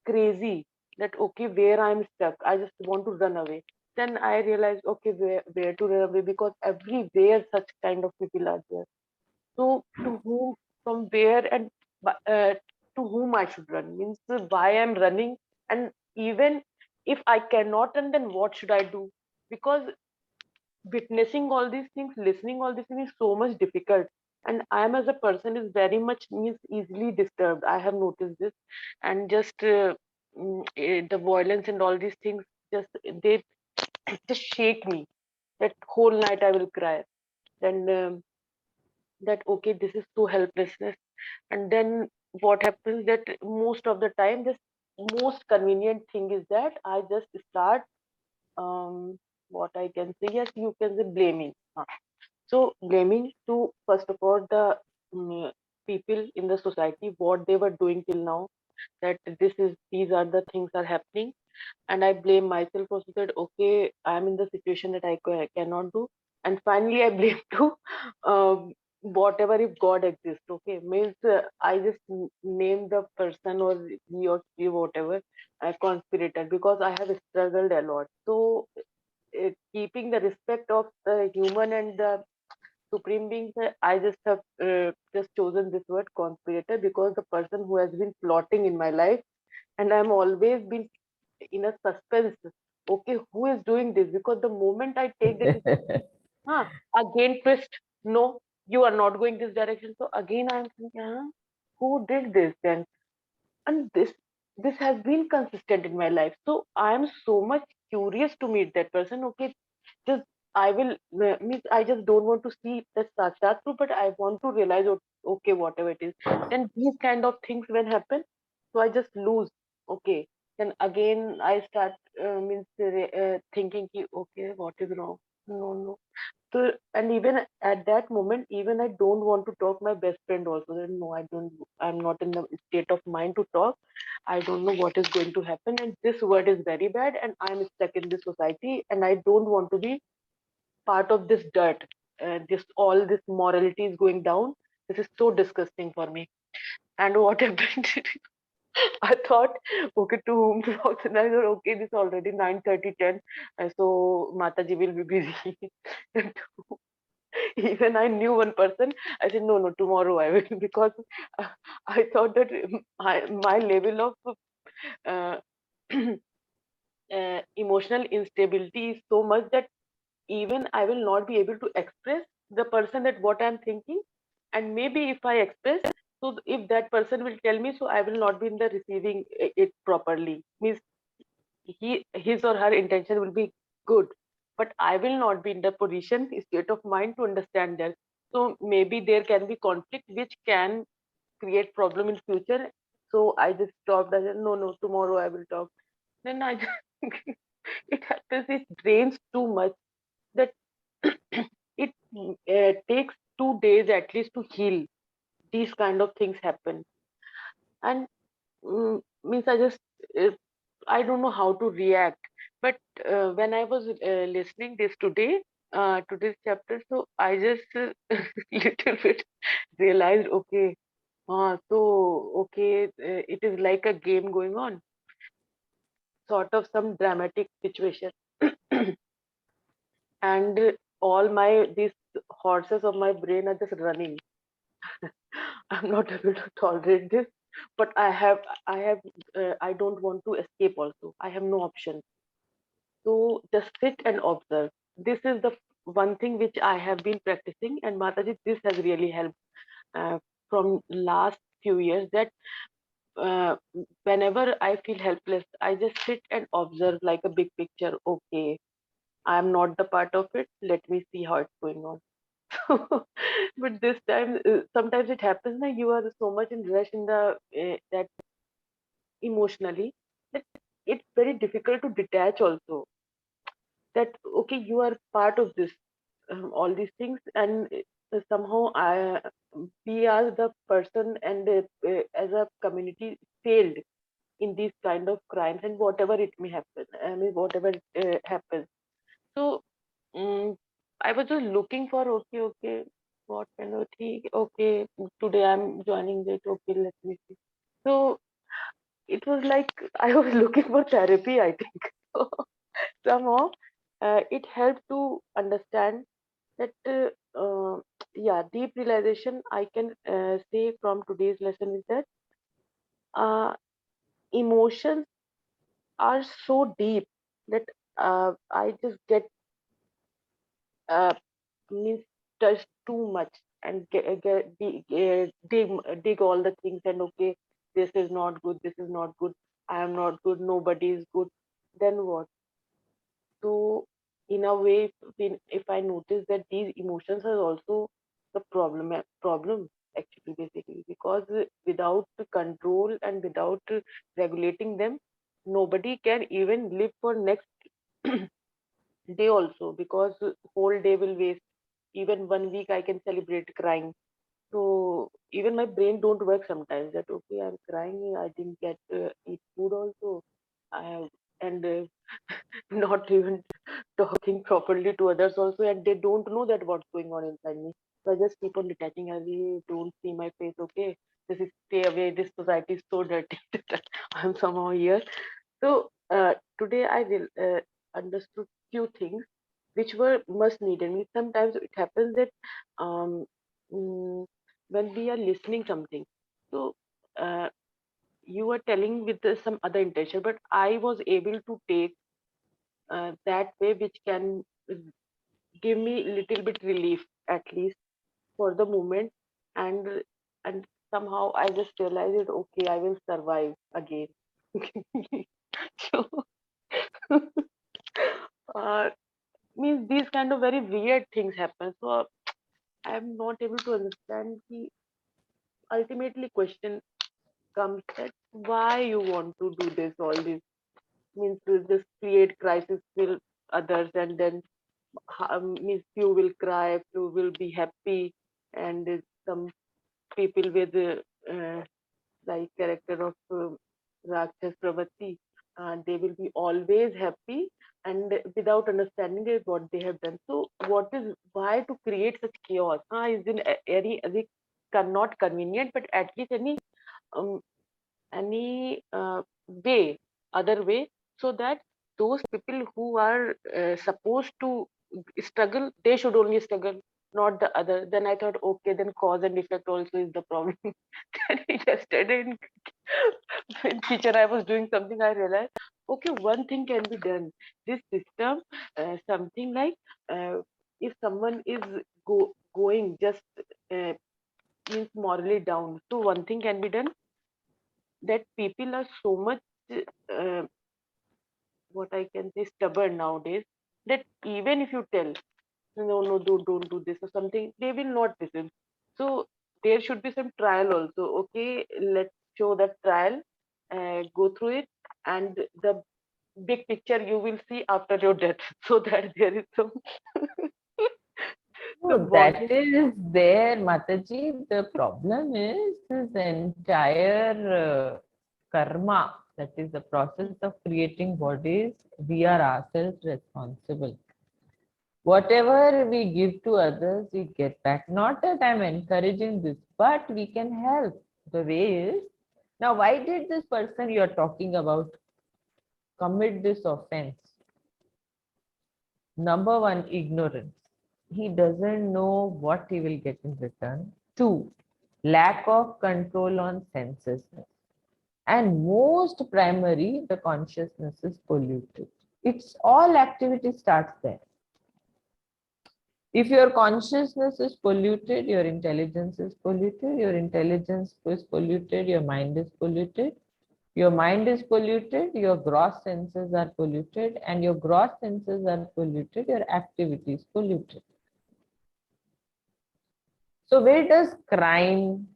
crazy that, okay, where I'm stuck, I just want to run away. Then I realized, okay, where to run away, because everywhere such kind of people are there. So to whom, from where, and uh, to whom I should run, means why I'm running, and even if I cannot run, then what should I do? Because witnessing all these things, listening all these things is so much difficult, and I am as a person is very much means easily disturbed. I have noticed this, and just the violence and all these things, just they just shake me. That whole night I will cry. Then that okay, this is so helplessness. And then what happens that most of the time, this most convenient thing is that I just start what I can say, yes, you can say blaming. So blaming to first of all the people in the society, what they were doing till now, that these are the things are happening, and I blame myself also that okay, I am in the situation that I cannot do, and finally I blame to whatever, if God exists. Okay, means I just name the person or he or she, whatever, a conspirator, because I have struggled a lot. So keeping the respect of the human and the supreme beings, I just have just chosen this word conspirator, because the person who has been plotting in my life, and I'm always been in a suspense. Okay, who is doing this? Because the moment I take the decision, again twist. No, you are not going this direction. So again I'm thinking, who did this then? And this has been consistent in my life. So I am so much curious to meet that person. Okay, just I will means I just don't want to see the Sakshat Guru, but I want to realize, okay, whatever it is. Then these kind of things when happen, so I just lose. Okay, then again I start thinking, ki, okay, what is wrong? No, no. So and even at that moment, even I don't want to talk my best friend also. Then no, I don't. I'm not in the state of mind to talk. I don't know what is going to happen, and this word is very bad, and I'm stuck in this society, and I don't want to be part of this dirt. This all this morality is going down. This is so disgusting for me. And what happened? I thought, okay, to whom to talk? And I thought, okay, this is already 9:30, 10, so Mataji will be busy. Even I knew one person. I said, no, no, tomorrow I will, because uh, I thought that my level of uh, emotional instability is so much that even I will not be able to express the person that what I'm thinking. And maybe if I express, so if that person will tell me, so I will not be in the receiving it properly. Means his or her intention will be good, but I will not be in the position, state of mind to understand that. So maybe there can be conflict which can create problem in future. So I just stopped. I said, no, no, tomorrow I will talk. Then I just, it happens, it drains too much that it takes 2 days at least to heal. These kind of things happen, and means I just uh, I don't know how to react. But when I was listening this today, today's chapter, so I just little bit realized, okay, so okay, it is like a game going on, sort of some dramatic situation, and all my these horses of my brain are just running. I'm not able to tolerate this, but I don't want to escape also. I have no option. So just sit and observe. This is the one thing which I have been practicing, and Mataji, this has really helped from last few years. That uh, whenever I feel helpless, I just sit and observe like a big picture. Okay, I am not the part of it. Let me see how it's going on. But this time, sometimes it happens that you are so much in rush in the that emotionally, that it's very difficult to detach also, that okay, you are part of this, all these things, and somehow we are the person, and as a community failed in these kind of crimes, and whatever it may happen, I mean whatever happens. So I was just looking for, okay, okay, what kind of thing, okay, today I'm joining this, okay, let me see. So it was like I was looking for therapy, I think. So somehow it helped to understand that, yeah, deep realization I can say from today's lesson is that uh, emotions are so deep that I just get uh, means touched too much, and dig all the things, and okay, this is not good, this is not good, I am not good, nobody is good. Then what? So in a way, if I notice that these emotions are also the problem actually, basically, because without the control and without regulating them, nobody can even live for next day also, because whole day will waste. Even 1 week I can celebrate crying. So even my brain don't work sometimes, that okay, I'm crying, I didn't get eat food also, I have, and not even talking properly to others also, and they don't know that what's going on inside me. So I just keep on detaching. I really don't see my face. Okay, this is stay away. This society is so dirty. I'm somehow here. So today I will understood few things which were must needed. I mean, sometimes it happens that um, mm, when we are listening something, so you were telling with some other intention, but I was able to take that way, which can give me little bit relief at least for the moment, and and somehow I just realized it. Okay, I will survive again. So uh, means these kind of very weird things happen. So I'm not able to understand the ultimately question comes that why you want to do this all this, means to just create crisis with others, and then means few will cry, few will be happy, and some people with like character of Rakshas Pravati, they will be always happy and without understanding it, what they have done. So what is why to create such chaos? Is in any not convenient, but at least um, any way, other way, so that those people who are supposed to struggle, they should only struggle, not the other. Then I thought, okay, then cause and effect also is the problem. Yesterday in teacher I was doing something, I realized, okay, one thing can be done. This system, something like if someone is going just uh, means morally down, so one thing can be done, that people are so much uh, what I can say stubborn nowadays, that even if you tell no, no, don't do this or something, they will not listen. So there should be some trial also. Okay, let's show that trial, go through it, and the big picture you will see after your death, so that there is some some No, that bonding. is there, Mataji. The problem is this entire karma, that is the process of creating bodies, we are ourselves responsible. Whatever we give to others, we get back. Not that I'm encouraging this, but we can help. The way is, now why did this person you're talking about commit this offense? Number one, ignorance. He doesn't know what he will get in return. Two, lack of control on senses. And most primary, the consciousness is polluted. It's all activity starts there. If your consciousness is polluted, your intelligence is polluted, your intelligence is polluted, your mind is polluted, your mind is polluted, your gross senses are polluted, and your gross senses are polluted, your activity is polluted. So where does crime,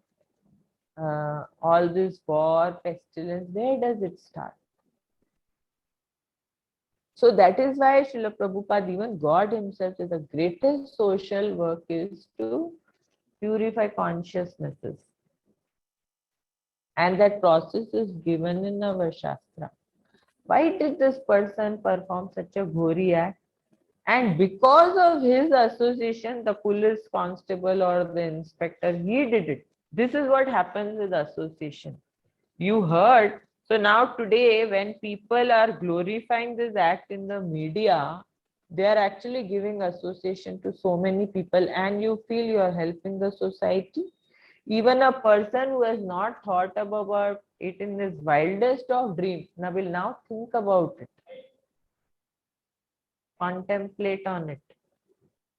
all this war, pestilence, where does it start? So that is why Srila Prabhupada, even God himself, is the greatest social work is to purify consciousnesses. And that process is given in our Shastra. Why did this person perform such a ghori act? And because of his association, the police constable or the inspector, he did it. This is what happens with association. You heard. So now today, when people are glorifying this act in the media, they are actually giving association to so many people, and you feel you are helping the society. Even a person who has not thought about it in his wildest of dreams now will now think about it, contemplate on it,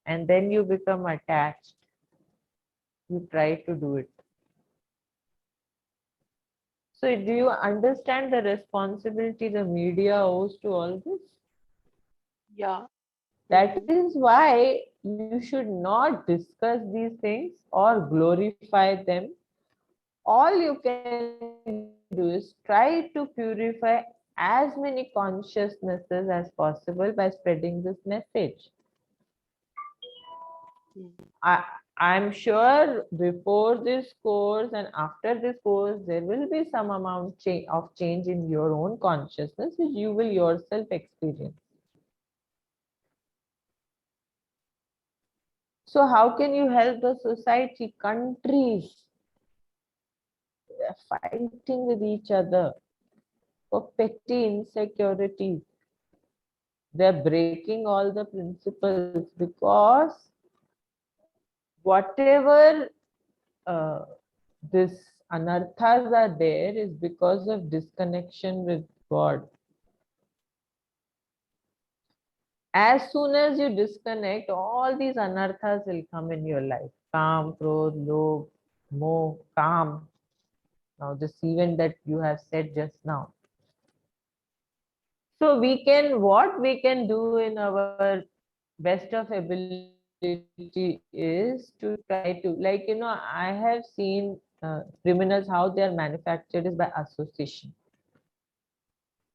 and then you become attached. You try to do it. So do you understand the responsibility the media owes to all this? Yeah. That is why you should not discuss these things or glorify them. All you can do is try to purify as many consciousnesses as possible by spreading this message. I'm sure before this course and after this course, there will be some amount of change in your own consciousness, which you will yourself experience. So how can you help the society? Countries, they are fighting with each other for petty insecurities. They're breaking all the principles because whatever this anarthas are there is because of disconnection with God. As soon as you disconnect, all these anarthas will come in your life. Kam, krodh, lobh, moh, kam. Now this event that you have said just now. So what we can do in our best of ability is to try to, like, I have seen criminals, how they are manufactured is by association.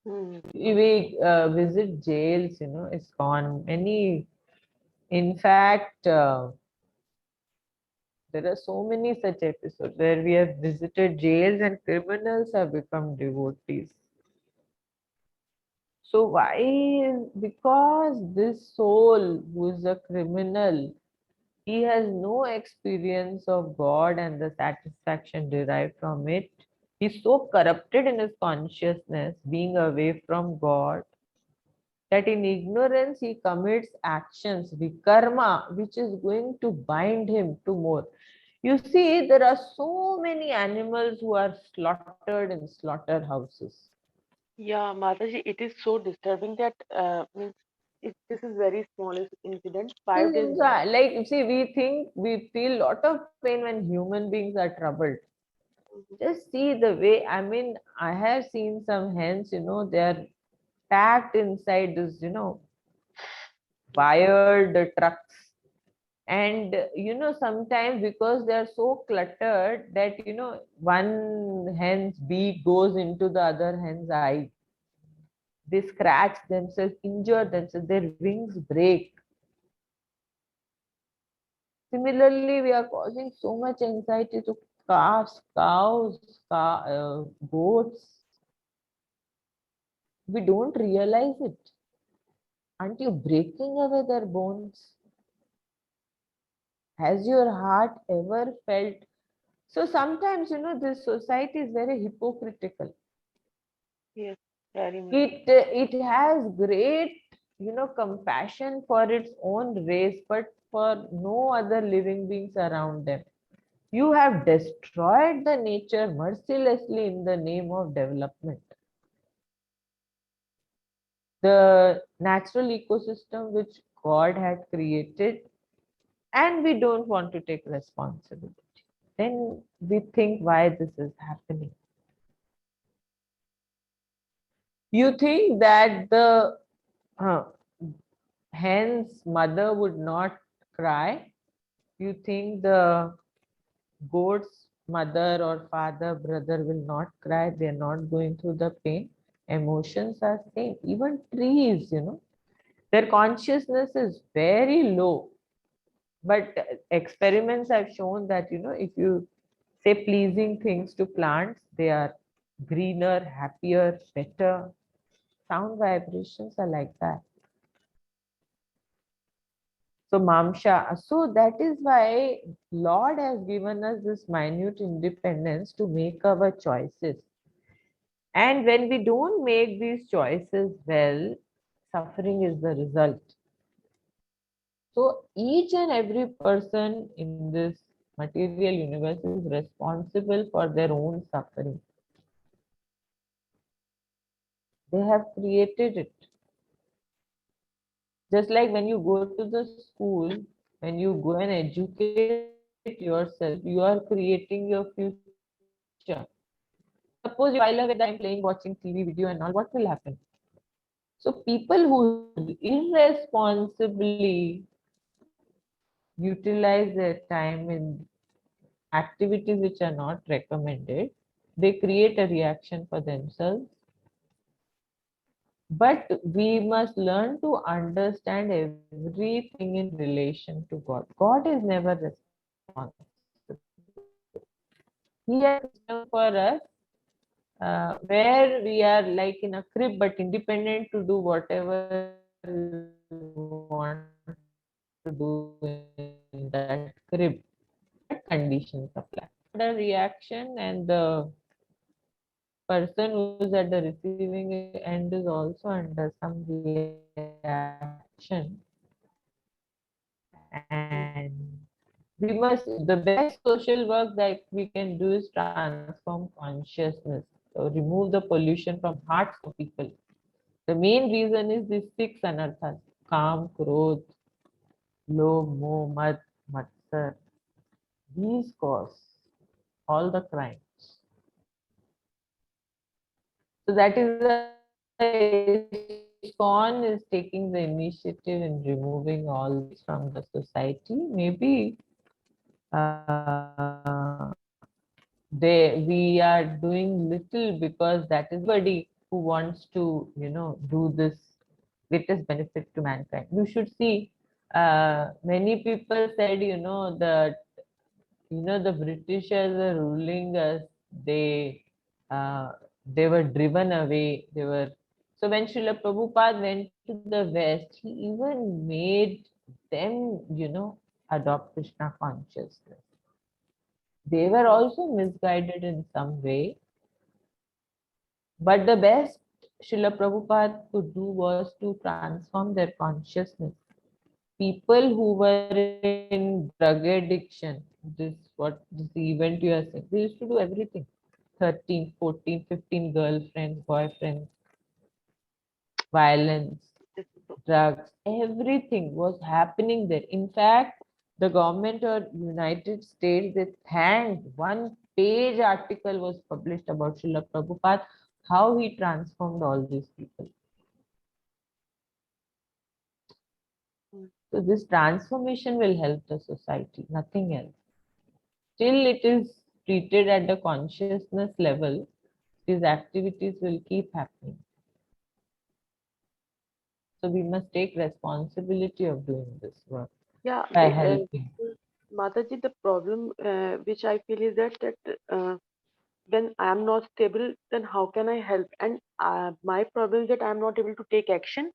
We visit jails, it's gone. In fact, there are so many such episodes where we have visited jails and criminals have become devotees. So why? Because this soul who is a criminal, he has no experience of God and the satisfaction derived from it. He's so corrupted in his consciousness, being away from God, that in ignorance he commits actions, vikarma, which is going to bind him to more. You see, there are so many animals who are slaughtered in slaughterhouses. Yeah, Mataji, it is so disturbing that means this is very small incident. 5 days back. Like, see, we feel lot of pain when human beings are troubled. Just see the way, I mean, I have seen some hens, they are packed inside this, wired trucks. And sometimes because they are so cluttered that one hen's beak goes into the other hen's eye. They scratch themselves, injure themselves, their wings break. Similarly, we are causing so much anxiety to calves, cows, goats. We don't realize it. Aren't you breaking away their bones? Has your heart ever felt? So sometimes, this society is very hypocritical. Yes, very much. It has great, compassion for its own race, but for no other living beings around them. You have destroyed the nature mercilessly in the name of development. The natural ecosystem which God had created, and we don't want to take responsibility. Then we think why this is happening. You think that the hen's mother would not cry? You think the goat's mother or father, brother will not cry? They are not going through the pain. Emotions are same. Even trees, their consciousness is very low. But experiments have shown that, if you say pleasing things to plants, they are greener, happier, better. Sound vibrations are like that. So Mamsha, so that is why Lord has given us this minute independence to make our choices. And when we don't make these choices well, suffering is the result. So each and every person in this material universe is responsible for their own suffering. They have created it. Just like when you go to the school, when you go and educate yourself, you are creating your future. Suppose you while away that time playing, watching TV video and all, what will happen? So people who irresponsibly utilize their time in activities which are not recommended, they create a reaction for themselves But we must learn to understand everything in relation to God. God is never responsible. He has a system for us where we are like in a crib, but independent to do whatever we want to do in that crib. But conditions apply. The reaction and the person who's at the receiving end is also under some reaction, and we must, the best social work that we can do is transform consciousness, so remove the pollution from hearts of people. The main reason is these six anarthas: काम, क्रोध, लोभ, मोह, मद, मत्सर. These cause all the crimes. So that is why ISKCON is taking the initiative in removing all this from the society. Maybe we are doing little because that is nobody who wants to, do this greatest benefit to mankind. You should see, many people said, that the Britishers were ruling us. They uh, they were driven away. They were, so when Srila Prabhupada went to the West, he even made them, adopt Krishna consciousness. They were also misguided in some way, but the best Srila Prabhupada could do was to transform their consciousness. People who were in drug addiction, this event you are saying, they used to do everything. 13, 14, 15 girlfriends, boyfriends, violence, This is so drugs, everything was happening there. In fact, the government of United States, they thanked, one page article was published about Srila Prabhupada, how he transformed all these people. mm, So this transformation will help the society, nothing else. Till it is treated at the consciousness level, these activities will keep happening. So we must take responsibility of doing this work yeah. by helping. Mataji, the problem which I feel is that when I am not stable, then how can I help? And my problem is that I am not able to take action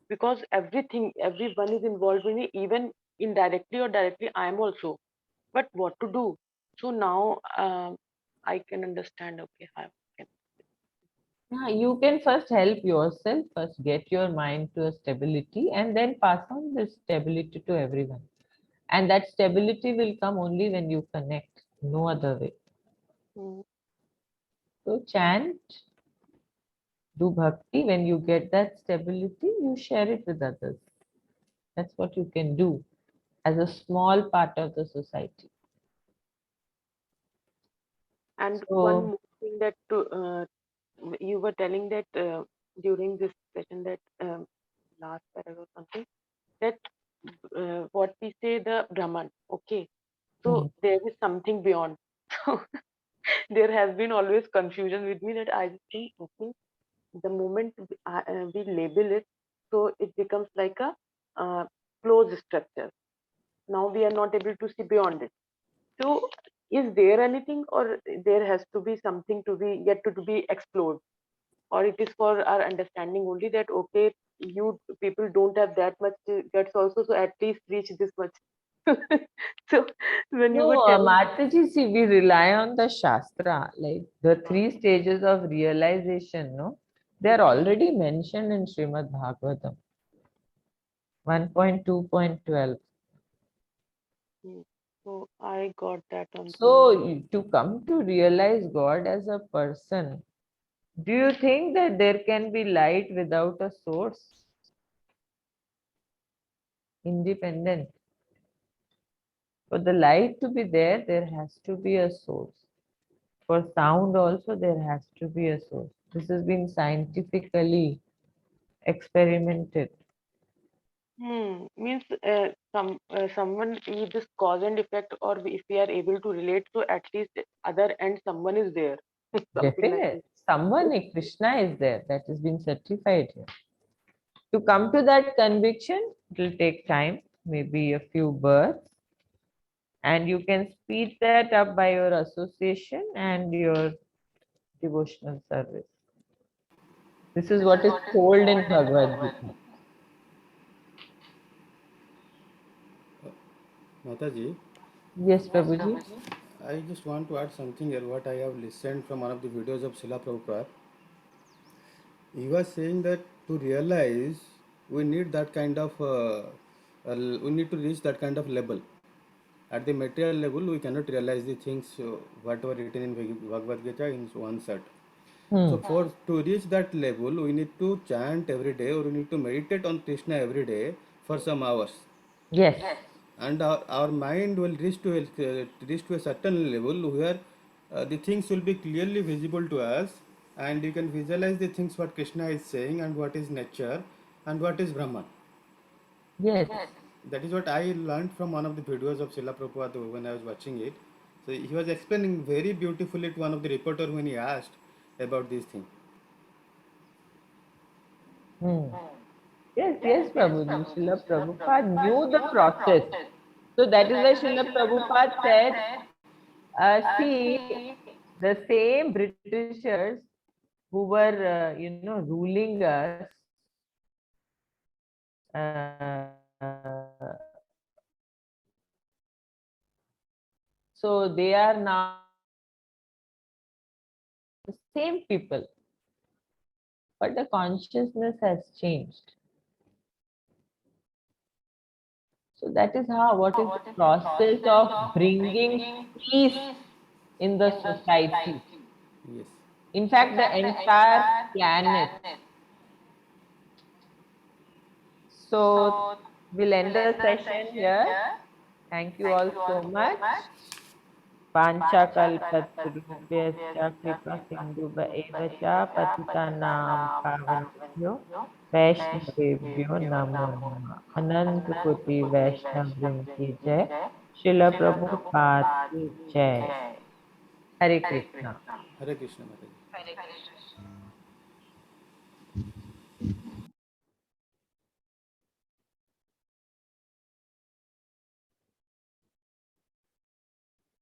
because everyone is involved in it, even indirectly or directly. I am also. But what to do? So now I can understand. Okay, I can. Yeah, you can first help yourself, first get your mind to a stability, and then pass on this stability to everyone. And that stability will come only when you connect, no other way. Mm. So chant, do bhakti. When you get that stability, you share it with others. That's what you can do as a small part of the society. And one So, more thing that you were telling that during this session that last paragraph or something that what we say the Brahman. Okay, so mm, there is something beyond. So there has been always confusion with me that I think okay, the moment we label it, so it becomes like a closed structure. Now we are not able to see beyond it. So is there anything, or there has to be something to be yet to be explored, or it is for our understanding only that okay, you people don't have that much guts also, so at least reach this much. So when you were no, telling, Mataji, see, we rely on the Shastra, like the three stages of realization, no? They are already mentioned in Srimad Bhagavatam 1.2.12. hmm, so I got that on the. So, to come to realize God as a person, do you think that there can be light without a source? Independent. For the light to be there has to be a source. For sound also, there has to be a source. This has been scientifically experimented. Means someone is this cause and effect, or if we are able to relate, so at least other end someone is there, something like Definite. this. Someone, Krishna is there, that has been certified here. To come to that conviction, it will take time, maybe a few births, and you can speed that up by your association and your devotional service. This is what is told in Bhagavad Gita. Mataji, Yes, Prabhuji. I just want to add something here. What I have listened from one of the videos of Srila Prabhupada, he was saying that to realize we need that kind of, we need to reach that kind of level. At the material level, we cannot realize the things whatever written in Bhagavad Gita in one shot. So for to reach that level, we need to chant every day, or we need to meditate on Krishna every day for some hours, Yes. and our mind will reach to a certain level where the things will be clearly visible to us, and you can visualize the things what Krishna is saying and what is nature and what is Brahman. Yes. That is what I learned from one of the videos of Srila Prabhupada when I was watching it. So he was explaining very beautifully to one of the reporter when he asked about this thing. Yes, Prabhuji. Srila Prabhupada knew the process. So that is why Srila Prabhupada said, see, the same Britishers who were, ruling us, so they are now the same people, but the consciousness has changed. So that is how, what is the process of bringing peace in the society. Yes. In fact, the entire planet. So we'll end the session here. Thank you all so much. Panchakalpatarubhyascha kripa sindhuva evacha patitanam pavanebhyo वैष्णवेभ्यो नमो नमः अनंत कोटि वैष्णव वृंद की जय श्रील प्रभुपाद की जय हरे Krishna Hare Krishna Mataji.